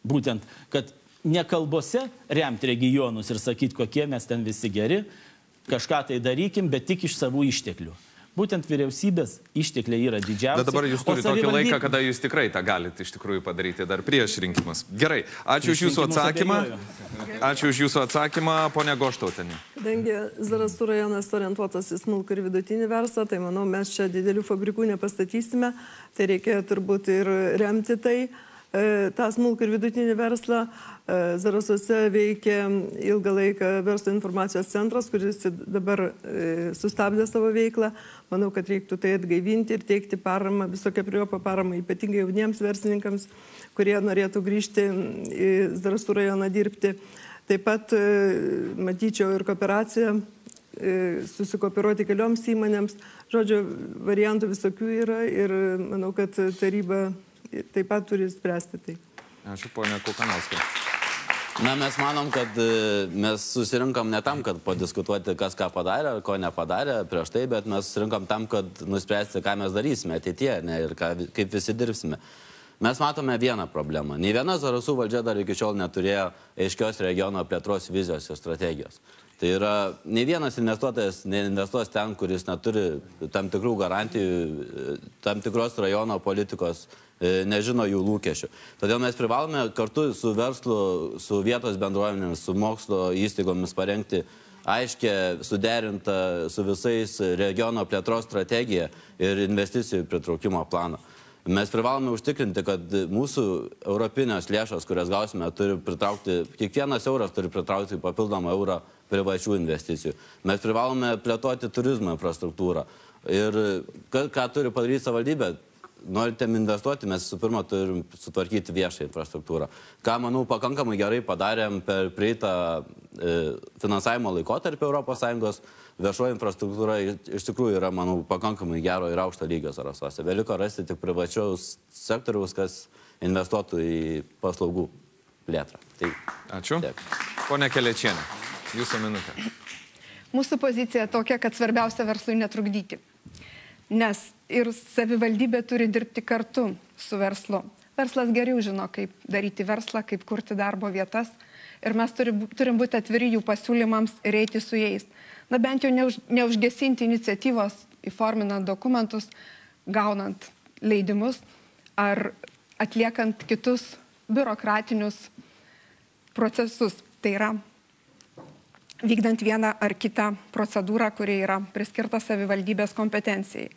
Būtent, kad ne kalbose remti regionus ir sakyti, kokie mes ten visi geri, kažką tai darykim, bet tik iš savų išteklių. Būtent vyriausybės ištekliai yra didžiausi. Bet dabar jūs turite tokį laiką, kada jūs tikrai tą galite iš tikrųjų padaryti dar prieš rinkimus. Gerai, ačiū už jūsų atsakymą. Ačiū už jūsų atsakymą, ponia Goštautenė. Kadangi Zarasų rajonas orientuotas į smulkų ir vidutinį verslą, tai manau, mes čia didelių fabrikų nepastatysime. Tai reikia turbūt ir remti tai. tą smulkų ir vidutinį verslą. Zarasuose veikia ilgą laiką verslo informacijos centras, kuris dabar sustabdė savo veiklą. Manau, kad reiktų tai atgaivinti ir teikti paramą, visokią priopą paramą, ypatingai jauniems verslininkams, kurie norėtų grįžti į Zarasų rajoną dirbti. Taip pat matyčiau ir kooperaciją, susikooperuoti kelioms įmonėms. Žodžiu, variantų visokių yra ir manau, kad taryba taip pat turi spręsti tai. Ačiū, ponia Kukanauskė. Na, mes manom, kad mes susirinkam ne tam, kad padiskutuoti, kas ką padarė, ko nepadarė prieš tai, bet mes susirinkam tam, kad nuspręsti, ką mes darysime ateityje ir kaip visi dirbsime. Mes matome vieną problemą. Nei viena Zarasų valdžia dar iki šiol neturėjo aiškios regiono plėtros vizijos ir strategijos. Tai yra, nei vienas investuotojas neinvestuos ten, kuris neturi tam tikrų garantijų, tam tikros rajono politikos, nežino jų lūkesčių. Todėl mes privalome kartu su verslu, su vietos bendruomenėmis, su mokslo įstaigomis parengti aiškę, suderintą su visais regiono plėtros strategiją ir investicijų pritraukimo planą. Mes privalome užtikrinti, kad mūsų europinės lėšos, kurias gausime, turi pritraukti, kiekvienas euras turi pritraukti papildomą eurą privačių investicijų. Mes privalome plėtoti turizmo infrastruktūrą. Ir ką turi padaryti savivaldybė? Norite investuoti, mes su pirma turim sutvarkyti viešą infrastruktūrą. Ką, manau, pakankamai gerai padarėm per prieitą finansavimo laikotarpį ES. Viešoji infrastruktūra iš tikrųjų yra, manau, pakankamai gero ir aukšto lygio Zarasuose. Beliko rasti tik privačiaus sektoriaus, kas investuotų į paslaugų plėtrą. Tai, ačiū. Taip. Pone Kelečienė, jūsų minutė. Mūsų pozicija tokia, kad svarbiausia verslui netrukdyti. Nes ir savivaldybė turi dirbti kartu su verslu. Verslas geriau žino, kaip daryti verslą, kaip kurti darbo vietas. Ir mes turim būti atviri jų pasiūlymams ir eiti su jais. Na bent jau neužgesinti iniciatyvos, įforminant dokumentus, gaunant leidimus ar atliekant kitus biurokratinius procesus. Tai yra vykdant vieną ar kitą procedūrą, kuri yra priskirta savivaldybės kompetencijai.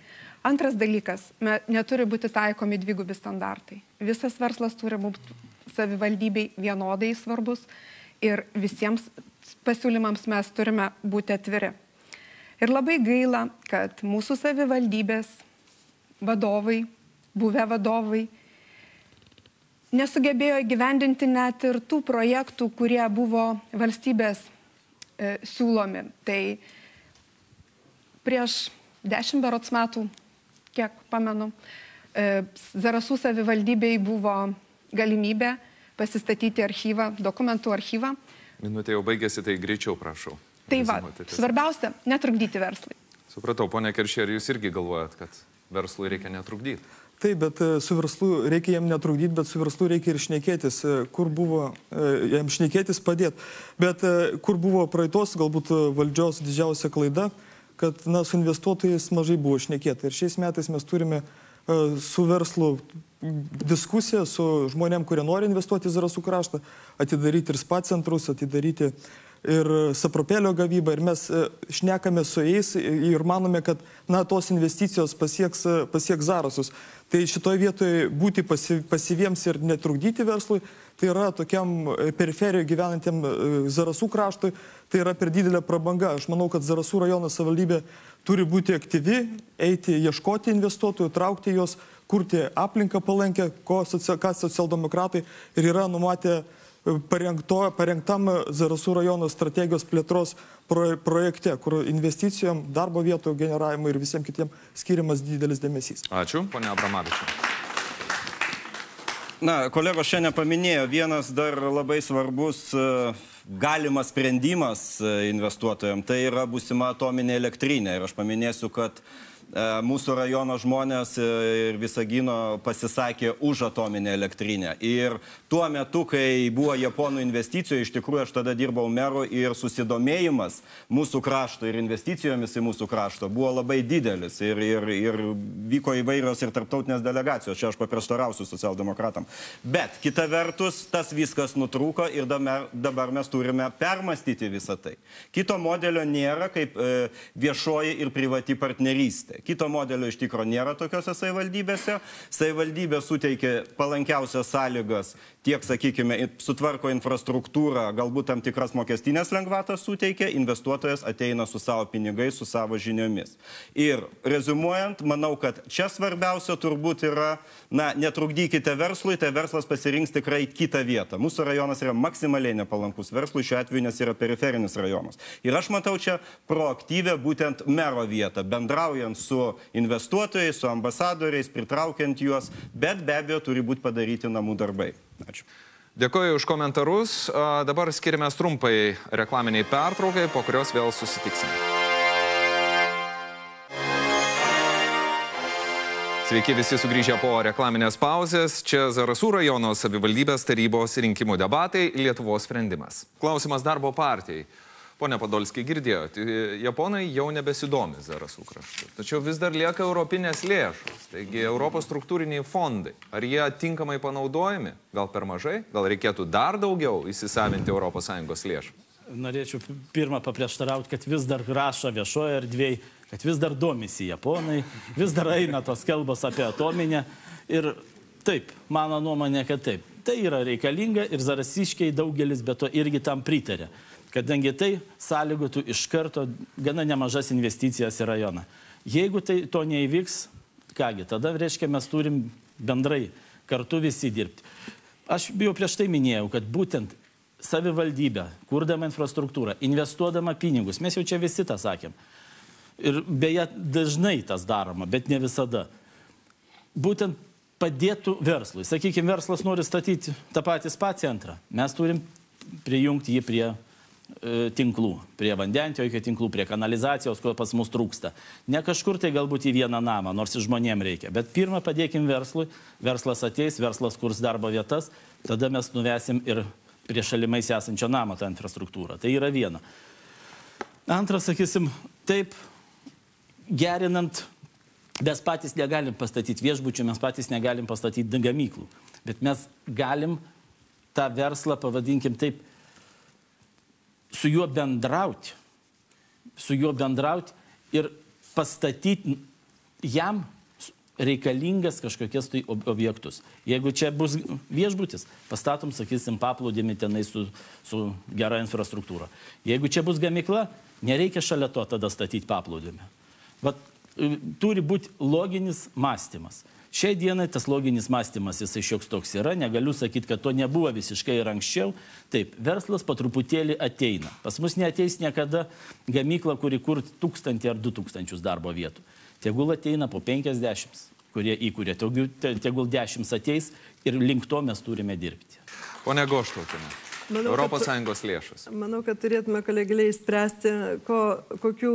Antras dalykas, neturi būti taikomi dvigubi standartai. Visas verslas turi būti savivaldybei vienodai svarbus ir visiems pasiūlymams mes turime būti atviri. Ir labai gaila, kad mūsų savivaldybės vadovai, buvę vadovai, nesugebėjo įgyvendinti net ir tų projektų, kurie buvo valstybės siūlomi. Tai prieš 10 berods metų, kiek pamenu, Zarasų savivaldybei buvo galimybė pasistatyti archyvą, dokumentų archyvą. Minutė jau baigėsi, tai greičiau prašau. Tai va, svarbiausia, netrukdyti verslui. Supratau, ponia Keršė, ar jūs irgi galvojat, kad verslui reikia netrukdyti? Taip, bet su verslu reikia jam netrukdyti, bet su verslu reikia ir šnekėtis, kur buvo, jam šnekėtis padėti. Bet kur buvo praeitos, galbūt valdžios didžiausia klaida, kad su investuotojais mažai buvo šnekėta. Ir šiais metais mes turime su verslu diskusiją, su žmonėm, kurie nori investuoti į Zarasų kraštą, atidaryti ir spa centrus, atidaryti ir sapropelio gavybą. Ir mes šnekame su jais ir manome, kad tos investicijos pasieks Zarasus. Tai šitoje vietoje būti pasyviems ir netrukdyti verslui, tai yra tokiam periferijoje gyvenantiem Zarasų kraštui, tai yra per didelė prabanga. Aš manau, kad Zarasų rajono savivaldybė turi būti aktyvi, eiti, ieškoti investuotojų, traukti juos, kurti aplinką palankę, ką socialdemokratai ir yra numatę parengtam Zarasų rajono strategijos plėtros projekte, kur investicijom, darbo vietų generavimui ir visiems kitiems skiriamas didelis dėmesys. Ačiū, ponia Abramavičiūtė. Kolegos šiandien paminėjo, vienas dar labai svarbus galimas sprendimas investuotojams, tai yra būsima atominė elektrinė. Ir aš paminėsiu, kad mūsų rajono žmonės ir Visagino pasisakė už atominę elektrinę. Ir tuo metu, kai buvo japonų investicijų, iš tikrųjų aš tada dirbau meru ir susidomėjimas mūsų krašto ir investicijomis į mūsų krašto buvo labai didelis. Ir vyko įvairios ir tarptautinės delegacijos. Čia aš paprieštarausiu socialdemokratam. Bet kita vertus, tas viskas nutrūko ir dabar mes turime permastyti visą tai. Kito modelio nėra kaip viešoji ir privati partnerystė. Kito modelio iš tikro nėra tokiose savivaldybėse. Savivaldybė suteikia palankiausias sąlygas, tiek, sakykime, sutvarko infrastruktūrą, galbūt tam tikras mokestinės lengvatas suteikia, investuotojas ateina su savo pinigais, su savo žiniomis. Ir rezumuojant, manau, kad čia svarbiausia turbūt yra, netrukdykite verslui, tai verslas pasirinks tikrai kitą vietą. Mūsų rajonas yra maksimaliai nepalankus verslui, šiuo atveju, nes yra periferinis rajonas. Ir aš matau čia proaktyvę būtent mero vietą, bendraujant su investuotojais, su ambasadoriais, pritraukiant juos, bet be abejo turi būti padaryti namų darbai. Ačiū. Dėkuoju už komentarus. Dabar skiriame trumpai reklaminiai pertraukai, po kurios vėl susitiksime. Sveiki visi sugrįžę po reklaminės pauzės. Čia Zarasų rajono savivaldybės tarybos rinkimų debatai, Lietuvos sprendimas. Klausimas darbo partijai. Pone Podolski, girdėjote, japonai jau nebesidomi Zarasų kraštu. Tačiau vis dar lieka europinės lėšos, taigi Europos struktūriniai fondai. Ar jie tinkamai panaudojami? Gal per mažai? Gal reikėtų dar daugiau įsisavinti ES lėšų? Norėčiau pirmą paprieštarauti, kad vis dar rašo viešoje erdvėje, kad vis dar domisi japonai, vis dar eina tos kalbos apie atominę. Ir taip, mano nuomonė, kad taip. Tai yra reikalinga ir zarasiškiai daugelis, bet to irgi tam pritarė. Kadangi tai sąlygotų iš karto gana nemažas investicijas į rajoną. Jeigu to neįvyks, kągi, tada reiškia mes turim bendrai kartu visi dirbti. Aš jau prieš tai minėjau, kad būtent savivaldybė, kurdama infrastruktūrą, investuodama pinigus, mes jau čia visi tą sakėm. Ir beje, dažnai tas daroma, bet ne visada. Būtent padėtų verslui. Sakykime, verslas nori statyti tą patį spa centrą. Mes turim prijungti jį prie tinklų, prie vandentiekio tinklų, prie kanalizacijos, ko pas mus trūksta. Ne kažkur tai galbūt į vieną namą, nors ir žmonėm reikia. Bet pirmą padėkim verslui, verslas ateis, verslas kurs darbo vietas, tada mes nuvesim ir prie šalimais esančio namo tą infrastruktūrą. Tai yra viena. Antras, sakysim, taip, gerinant, mes patys negalim pastatyti viešbučių, mes patys negalim pastatyti gamyklų, bet mes galim tą verslą, pavadinkim taip, su juo bendrauti ir pastatyti jam reikalingas kažkokias tai objektus. Jeigu čia bus viešbutis, pastatom, sakysim, paplūdimį tenai su gera infrastruktūra. Jeigu čia bus gamykla, nereikia šalia to tada statyti paplūdimį. Vat, turi būti loginis mąstymas. Šiai dienai tas loginis mąstymas, jisai šioks toks yra, negaliu sakyti, kad to nebuvo visiškai ir anksčiau. Taip, verslas po truputėlį ateina. Pas mus neateis niekada gamykla, kuri kur 1000 ar 2000 darbo vietų. Tegul ateina po 50, kurie įkūrė, tegul 10 ateis ir link to mes turime dirbti. Pone Goštautinė, ES lėšas. Manau, kad turėtume kolegialiai spręsti, kokių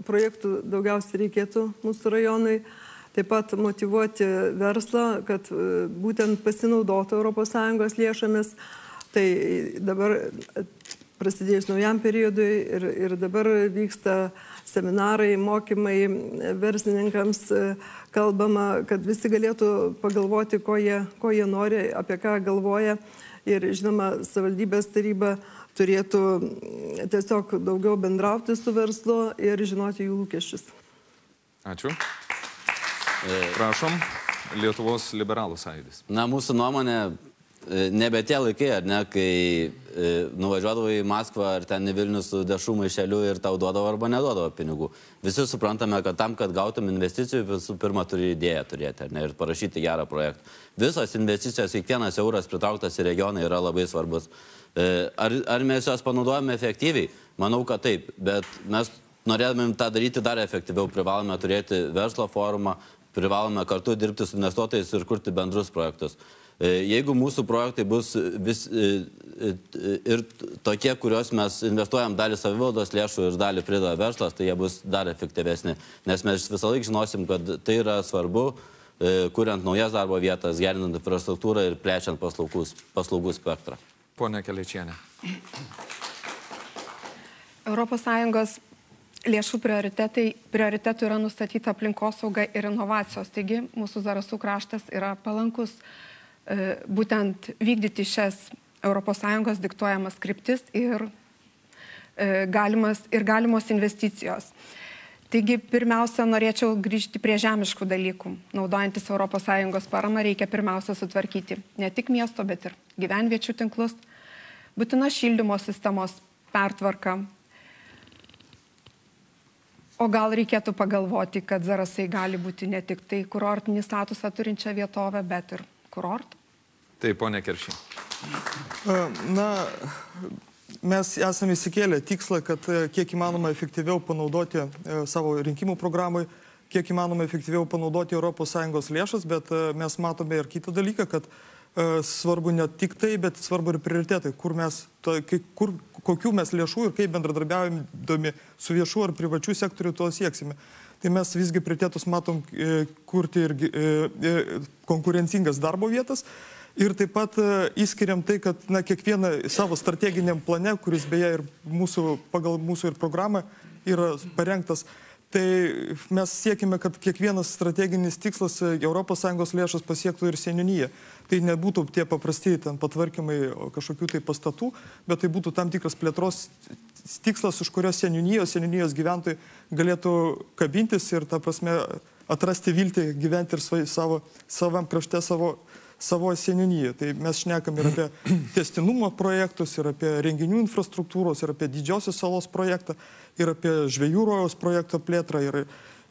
projektų daugiausiai reikėtų mūsų rajonui. Taip pat motyvuoti verslą, kad būtent pasinaudotų ES lėšomis. Tai dabar prasidėjus naujam periodui ir dabar vyksta seminarai, mokymai verslininkams, kalbama, kad visi galėtų pagalvoti, ko jie nori, apie ką galvoja. Ir žinoma, savivaldybės taryba turėtų tiesiog daugiau bendrauti su verslu ir žinoti jų lūkesčius. Ačiū. Prašom, Lietuvos liberalų sąjūdis. Na, mūsų nuomonė, nebe tie laikai, ar ne, kai nuvažiuodavo į Maskvą ar ten į Vilnių su dešų maišeliu ir tau duodavo arba neduodavo pinigų. Visi suprantame, kad tam, kad gautum investicijų, visų pirma turi idėją turėti, ar ne, ir parašyti gerą projektą. Visos investicijos, kiekvienas euras pritrauktas į regioną yra labai svarbus. Ar mes juos panaudojame efektyviai? Manau, kad taip, bet mes norėdami tą daryti dar efektyviau, privalome turėti verslo forumą, privalome kartu dirbti su investuotojais ir kurti bendrus projektus. Jeigu mūsų projektai bus ir tokie, kuriuos mes investuojam dalį savivaldos lėšų ir dalį prideda verslas, tai jie bus dar efektyvesni. Nes mes visą laiką žinosim, kad tai yra svarbu, kuriant naujas darbo vietas, gerinant infrastruktūrą ir plečiant paslaugų spektrą. Pone Kelečienė. ES lėšų prioritetų yra nustatyta aplinkosauga ir inovacijos. Taigi mūsų Zarasų kraštas yra palankus būtent vykdyti šias ES diktuojamas kryptis ir galimos investicijos. Taigi pirmiausia, norėčiau grįžti prie žemiškų dalykų. Naudojantis ES paramą reikia pirmiausia sutvarkyti ne tik miesto, bet ir gyvenviečių tinklus, būtina šildymo sistemos pertvarka. O gal reikėtų pagalvoti, kad Zarasai gali būti ne tik tai kurortinį statusą turinčią vietovę, bet ir kurortą? Taip, ponė Keršį. Na, mes esame įsikėlę tikslą, kad kiek įmanoma efektyviau panaudoti savo rinkimų programai, kiek įmanoma efektyviau panaudoti ES lėšas, bet mes matome ir kitą dalyką, kad svarbu ne tik tai, bet svarbu ir prioritetai, kokių mes lėšų ir kaip bendradarbiaujame su viešu ar privačių sektorių to sieksime. Tai mes visgi prioritetus matom kurti ir konkurencingas darbo vietas ir taip pat įskiriam tai, kad kiekvieną savo strateginiam plane, kuris beje ir pagal mūsų ir programą yra parengtas, tai mes siekime, kad kiekvienas strateginis tikslas ES lėšas pasiektų ir seniūniją. Tai nebūtų tie paprasti patvarkymai kažkokių tai pastatų, bet tai būtų tam tikras plėtros tikslas, už kurios seniūnijos gyventojai galėtų kabintis ir, ta prasme, atrasti viltį gyventi ir savam krašte savo seniūniją. Tai mes šnekam ir apie tęstinumo projektus, ir apie renginių infrastruktūros, ir apie Didžiosios salos projektą, ir apie žvejų rojaus projekto plėtrą, ir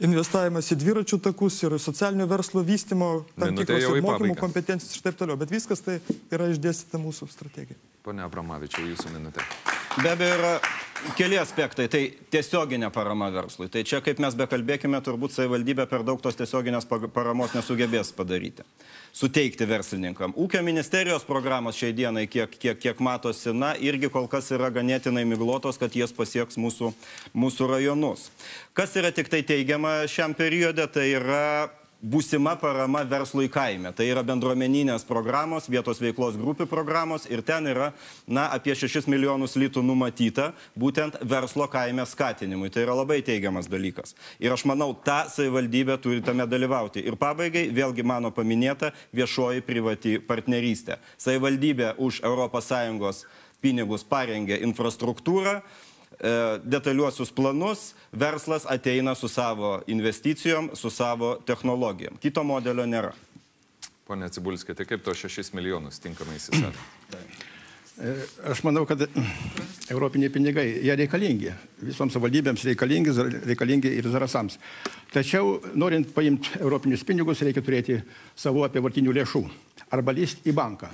investavimas į dviračių takus, ir socialinio verslo vystymo, tam tikros ir mokymų kompetencijos ir taip toliau. Bet viskas tai yra išdėstyta mūsų strategija. Pone Abramavičiau, jūsų minutė. Be abejo, yra keli aspektai. Tai tiesioginė parama verslui. Tai čia, kaip mes bekalbėkime, turbūt savivaldybė per daug tos tiesioginės paramos nesugebės padaryti. Suteikti verslininkam. Ūkio ministerijos programos šiai dienai, kiek matosi, irgi kol kas yra ganėtinai miglotos, kad jas pasieks mūsų rajonus. Kas yra tik tai teigiama šiam periode, tai yra būsima parama verslui kaime. Tai yra bendruomeninės programos, vietos veiklos grupių programos ir ten yra apie 6 milijonus litų numatyta būtent verslo kaime skatinimui. Tai yra labai teigiamas dalykas. Ir aš manau, ta savivaldybė turi tame dalyvauti. Ir pabaigai, vėlgi mano paminėta, viešoji privati partnerystė. Savivaldybė už ES pinigus parengė infrastruktūrą, detaliuosius planus, verslas ateina su savo investicijom, su savo technologijom. Kito modelio nėra. Pone Cibulskė, tai kaip to 6 milijonus tinkamai įsisavinti? Aš manau, kad europiniai pinigai, jie reikalingi. Visoms savivaldybėms reikalingi ir Zarasams. Tačiau, norint paimti europinius pinigus, reikia turėti savo apyvartinių lėšų arba lysti į banką.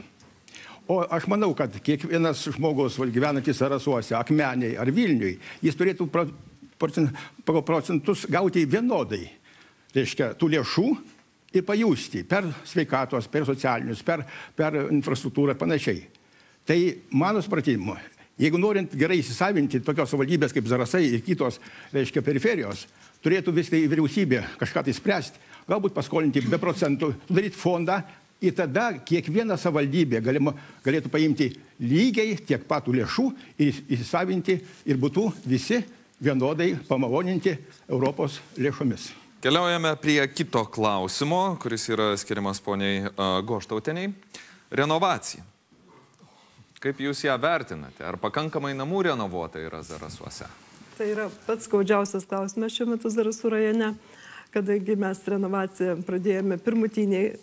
O aš manau, kad kiekvienas žmogus gyvenantis Zarasuose, Akmenėje ar Vilniui, jis turėtų pagal procentus gauti vienodai, reiškia, tų lėšų ir pajusti per sveikatos, per socialinius, per infrastruktūrą ir panašiai. Tai mano supratimu, jeigu norint gerai įsisavinti tokios savivaldybės kaip Zarasai ir kitos, reiškia, periferijos, turėtų vis tai vyriausybė kažką tai spręsti, galbūt paskolinti be procentų, sudaryti fondą ir tada kiekviena savivaldybė galėtų paimti lygiai tiek patų lėšų ir įsisavinti ir būtų visi vienodai pamaloninti Europos lėšomis. Keliaujame prie kito klausimo, kuris yra skiriamas poniai Goštautieniai. Renovacija. Kaip jūs ją vertinate? Ar pakankamai namų renovuota yra Zarasuose? Tai yra pats skaudžiausias klausimas šiuo metu Zarasų rajone, kadangi mes renovaciją pradėjome pirmutiniai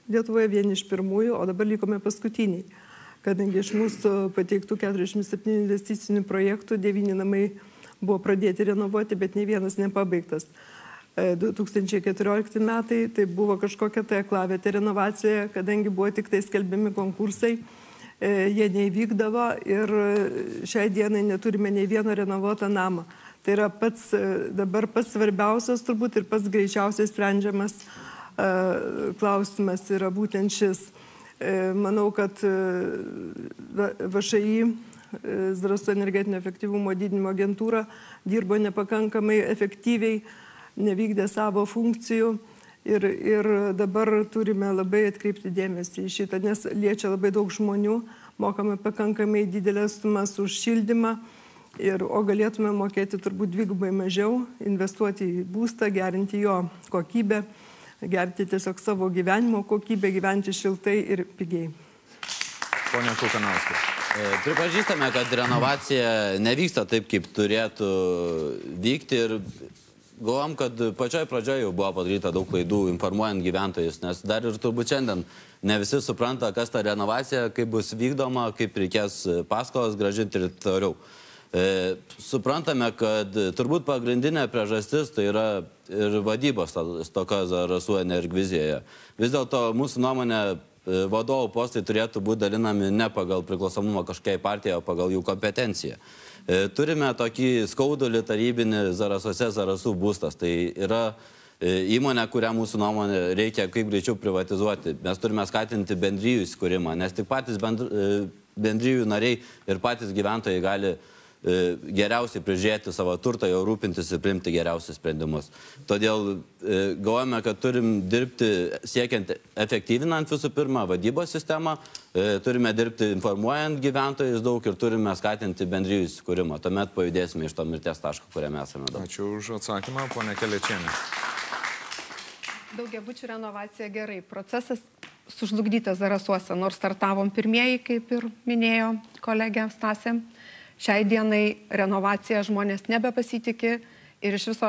Lietuvoje, vieni iš pirmųjų, o dabar likome paskutiniai. Kadangi iš mūsų pateiktų 47 investicinių projektų 9 namai buvo pradėti renovuoti, bet nei vienas nepabaigtas. 2014 metai tai buvo kažkokia tai aklavietė renovacija, kadangi buvo tik tai skelbiami konkursai, jie neįvykdavo ir šiai dienai neturime nei vieno renovuotą namą. Tai yra dabar pats svarbiausias turbūt ir pats greičiausiai sprendžiamas klausimas yra būtent šis. Manau, kad VŠI, Zarasų energetinio efektyvumo didinimo agentūra, dirbo nepakankamai efektyviai, nevykdė savo funkcijų ir dabar turime labai atkreipti dėmesį į šitą, nes liečia labai daug žmonių, mokame pakankamai didelės sumas už šildymą, o galėtume mokėti turbūt dvigubai mažiau, investuoti į būstą, gerinti jo kokybę, gerti tiesiog savo gyvenimo kokybę, gyventi šiltai ir pigiai. Pone Kukanauskai. Pripažįstame, kad renovacija nevyksta taip, kaip turėtų vykti ir galvom, kad pačioj pradžioje jau buvo padaryta daug klaidų informuojant gyventojus, nes dar ir turbūt šiandien ne visi supranta, kas ta renovacija, kaip bus vykdoma, kaip reikės paskolas grąžinti ir toliau. Suprantame, kad turbūt pagrindinė priežastis tai yra ir vadybos stoka Zarasų Energvizijoje. Vis dėlto mūsų nuomonė vadovų postai turėtų būti dalinami ne pagal priklausomumą kažkokiai partijai, o pagal jų kompetenciją. Turime tokį skaudulį tarybinį Zarasuose Zarasų būstas. Tai yra įmonė, kurią mūsų nuomonė reikia kaip greičiau privatizuoti. Mes turime skatinti bendrijų įsikūrimą, nes tik patys bendrijų nariai ir patys gyventojai gali geriausiai prižiūrėti savo turtą, jau rūpintis ir priimti geriausius sprendimus. Todėl galvojame, kad turim dirbti siekiant efektyvinant visų pirma vadybos sistemą, turime dirbti informuojant gyventojus daug ir turime skatinti bendrijų įsikūrimą. Tuomet pajudėsime iš to mirties taško, kuriame esame dabar. Ačiū už atsakymą, ponė Kelečienė. Daugiabučių renovacija gerai. Procesas sužlugdytas Zarasuose, nors startavom pirmieji, kaip ir minėjo kolegė Stasė. Šiai dienai renovacija žmonės nebepasitikė ir iš viso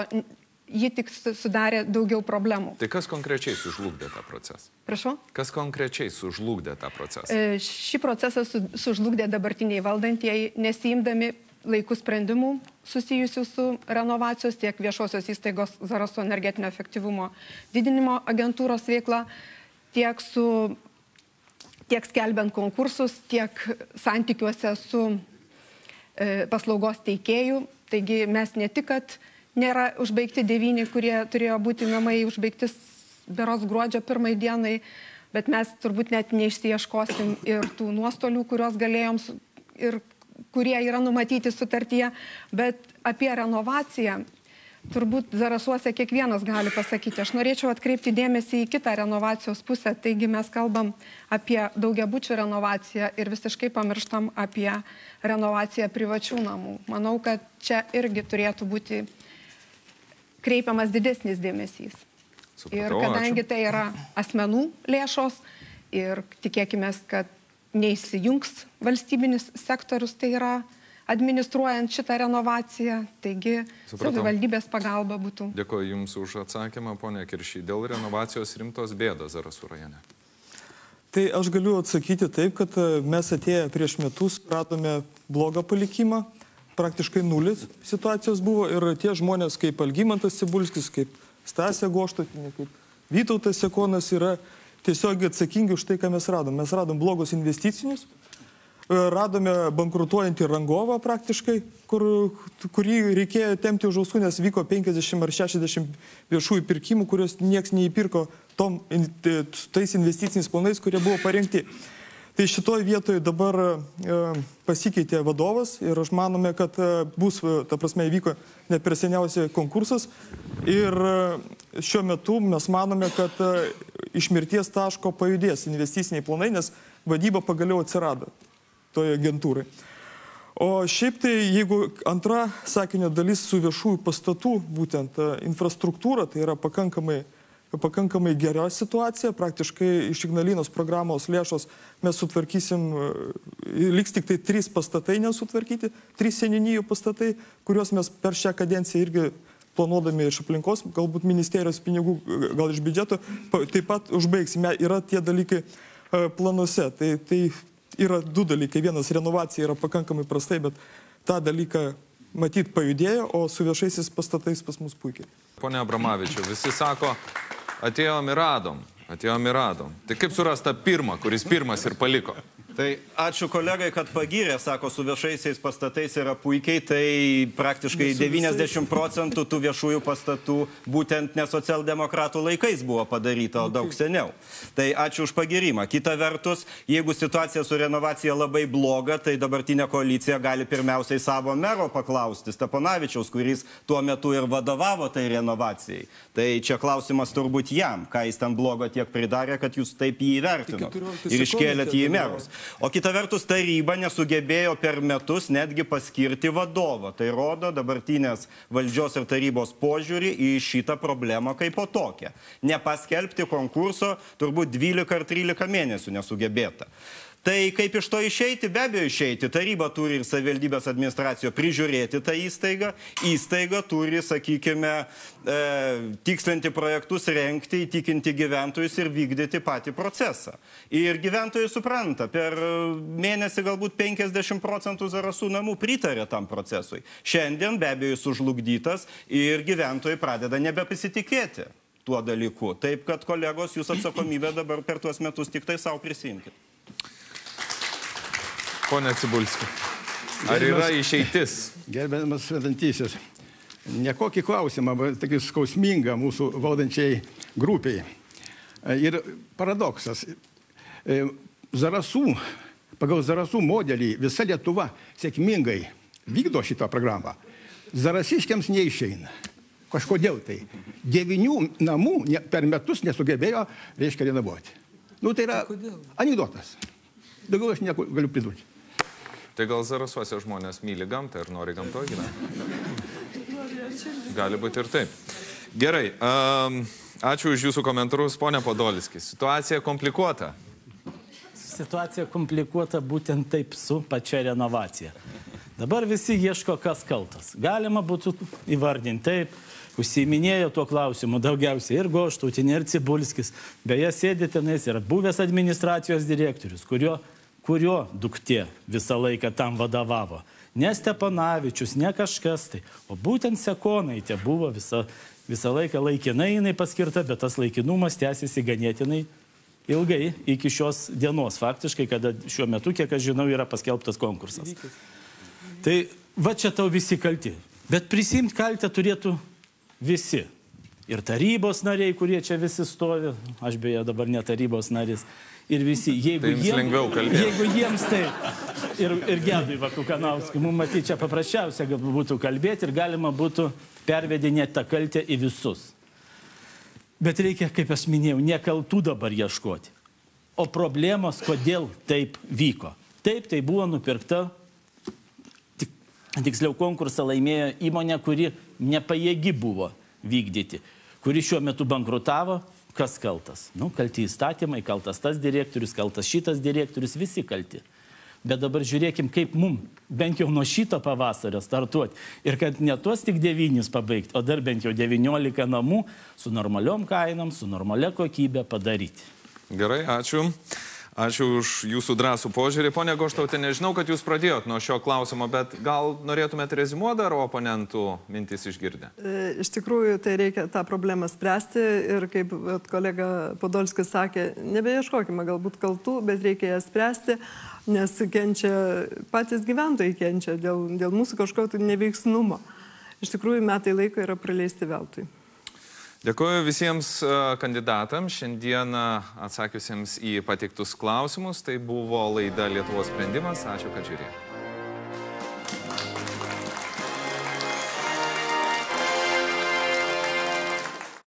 ji tik sudarė daugiau problemų. Tai kas konkrečiai sužlugdė tą procesą? Prašau? Kas konkrečiai sužlugdė tą procesą? Šį procesą sužlugdė dabartiniai valdantieji, nesiimdami laikų sprendimų susijusių su renovacijos tiek viešosios įstaigos Zarasų energetinio efektyvumo didinimo agentūros veikla, tiek skelbiant konkursus, tiek santykiuose su paslaugos teikėjų. Taigi mes ne tik, kad nėra užbaigti 9, kurie turėjo būti namai užbaigti berods gruodžio 1 dienai, bet mes turbūt net neišsiieškosim ir tų nuostolių, kuriuos galėjom ir kurie yra numatyti sutartyje. Bet apie renovaciją turbūt Zarasuose kiekvienas gali pasakyti. Aš norėčiau atkreipti dėmesį į kitą renovacijos pusę. Taigi mes kalbam apie daugiabučių renovaciją ir visiškai pamirštam apie renovaciją privačių namų. Manau, kad čia irgi turėtų būti kreipiamas didesnis dėmesys. Ir kadangi tai yra asmenų lėšos ir tikėkime, kad neįsijungs valstybinis sektorius, tai yra administruojant šitą renovaciją. Taigi savivaldybės pagalba būtų. Dėkuoju Jums už atsakymą, ponia Kiršy. Dėl renovacijos rimtos bėdos Zarasų rajone. Tai aš galiu atsakyti taip, kad mes atėję prieš metus radome blogą palikimą, praktiškai nulis situacijos buvo ir tie žmonės kaip Algimantas Cibulskis, kaip Stasė Goštotinė, kaip Vytautas Sekonas yra tiesiog atsakingi už tai, ką mes radom. Mes radom blogus investicinius, radome bankrutuojantį rangovą praktiškai, kurį reikėjo tempti už ausų, nes vyko 50 ar 60 viešųjų pirkimų, kurios nieks neįpirko tais investiciniais planais, kurie buvo parengti. Tai šitoj vietoje dabar pasikeitė vadovas ir aš manome, kad bus, ta prasme, įvyko ne per seniausiai konkursas ir šiuo metu mes manome, kad iš mirties taško pajudės investiciniai planai, nes vadyba pagaliau atsirado toje agentūrai. O šiaip tai, jeigu antra sakinio dalis su viešųjų pastatų, būtent infrastruktūra, tai yra pakankamai gera situacija, praktiškai iš Ignalinos programos lėšos mes sutvarkysim, liks tik tai 3 pastatai nesutvarkyti, 3 seniūnijų pastatai, kuriuos mes per šią kadenciją irgi planuodami iš aplinkos, galbūt ministerijos pinigų, gal iš biudžeto, taip pat užbaigsime, yra tie dalykai planuose. Tai yra 2 dalykai. Vienas, renovacija yra pakankamai prastai, bet tą dalyką matyt pajudėjo, o su viešaisiais pastatais pas mus puikiai. Pone Abramavičiu, visi sako, atėjom ir radom. Tai kaip surasta pirmą, kuris pirmas ir paliko? Tai ačiū kolegai, kad pagyrė, sako, su viešaisiais pastatais yra puikiai, tai praktiškai 90% tų viešųjų pastatų būtent ne socialdemokratų laikais buvo padaryta, o daug seniau. Tai ačiū už pagyrimą. Kita vertus, jeigu situacija su renovacija labai bloga, tai dabartinė koalicija gali pirmiausiai savo mero paklausti, Steponavičiaus, kuris tuo metu ir vadovavo tai renovacijai. Tai čia klausimas turbūt jam, ką jis ten blogo tiek pridarė, kad jūs taip jį įvertinot ir iškėlėt jį į merus. O kita vertus, taryba nesugebėjo per metus netgi paskirti vadovo. Tai rodo dabartinės valdžios ir tarybos požiūrį į šitą problemą kaip po tokią. Nepaskelbti konkurso turbūt 12 ar 13 mėnesių nesugebėta. Tai kaip iš to išeiti? Be abejo išeiti. Taryba turi ir savivaldybės administracijo prižiūrėti tą įstaigą. Įstaiga turi, sakykime, tikslinti projektus, rengti, įtikinti gyventojus ir vykdyti patį procesą. Ir gyventojai supranta, per mėnesį galbūt 50% Zarasų namų pritarė tam procesui. Šiandien be abejo sužlugdytas ir gyventojai pradeda nebepasitikėti tuo dalyku. Taip, kad kolegos, jūs atsakomybę dabar per tuos metus tik tai savo prisimkite. Pone Cibulski, ar yra išeitis? Gerbiamas vedantysis, nekokį klausimą, bet tokį skausmingą mūsų valdančiai grupiai. Ir paradoksas. Pagal Zarasų modelį visa Lietuva sėkmingai vykdo šitą programą. Zarasiškiams neišeina. Kažkodėl tai. 9 namų per metus nesugebėjo, reiškia, renovuoti. Nu, tai yra anekdotas. Daugiau aš nieko galiu pridurti. Tai gal Zarasuose žmonės myli gamtą ir nori gamtoje gyventi? Gali būti ir taip. Gerai, ačiū už jūsų komentarus, ponia Podolskis. Situacija komplikuota. Situacija komplikuota būtent taip su pačia renovacija. Dabar visi ieško, kas kaltas. Galima būtų įvardinti taip, užsiiminėjo tuo klausimu daugiausiai ir Goštautinė, ir Cibulskis. Beje, sėdi tenais yra buvęs administracijos direktorius, kurio duktė visą laiką tam vadovavo. Ne Steponavičius, ne kažkas tai, o būtent Sekonaitė buvo visą laiką laikinai jinai paskirta, bet tas laikinumas tęsiasi ganėtinai ilgai iki šios dienos. Faktiškai, kada šiuo metu, kiek aš žinau, yra paskelbtas konkursas. Tai va čia tau visi kalti. Bet prisimti kaltę turėtų visi. Ir tarybos nariai, kurie čia visi stovi, aš beje dabar ne tarybos narys, ir visi, jeigu jiems tai, ir Gedui Vakukanauskui, mums matyti čia paprasčiausia būtų kalbėti ir galima būtų pervedinėti tą kaltę į visus. Bet reikia, kaip aš minėjau, nekaltų dabar ieškoti. O problemos, kodėl taip vyko. Taip, tai buvo nupirkta, tiksliau konkursą laimėjo įmonė, kuri nepajėgi buvo vykdyti, kuri šiuo metu bankrutavo. Kas kaltas? Nu, kalti įstatymai, kaltas tas direktorius, kaltas šitas direktorius, visi kalti. bet dabar žiūrėkim, kaip mum bent jau nuo šito pavasario startuoti. Ir kad ne tuos tik 9 pabaigti, o dar bent jau 19 namų su normaliom kainom, su normalia kokybė padaryti. Gerai, ačiū. Ačiū už jūsų drąsų požiūrį. Pone Goštautė, nežinau, kad jūs pradėjot nuo šio klausimo, bet gal norėtumėt rezimuoti ar oponentų mintis išgirdę? Iš tikrųjų, tai reikia tą problemą spręsti ir kaip kolega Podolskis sakė, nebeieškokime galbūt kaltų, bet reikia ją spręsti, nes kenčia, patys gyventojai kenčia dėl mūsų kažkokio neveiksnumo. Iš tikrųjų, metai laiko yra praleisti veltui. Dėkuoju visiems kandidatams šiandieną atsakiusiems į pateiktus klausimus. Tai buvo laida Lietuvos sprendimas. Ačiū, kad žiūrėjote.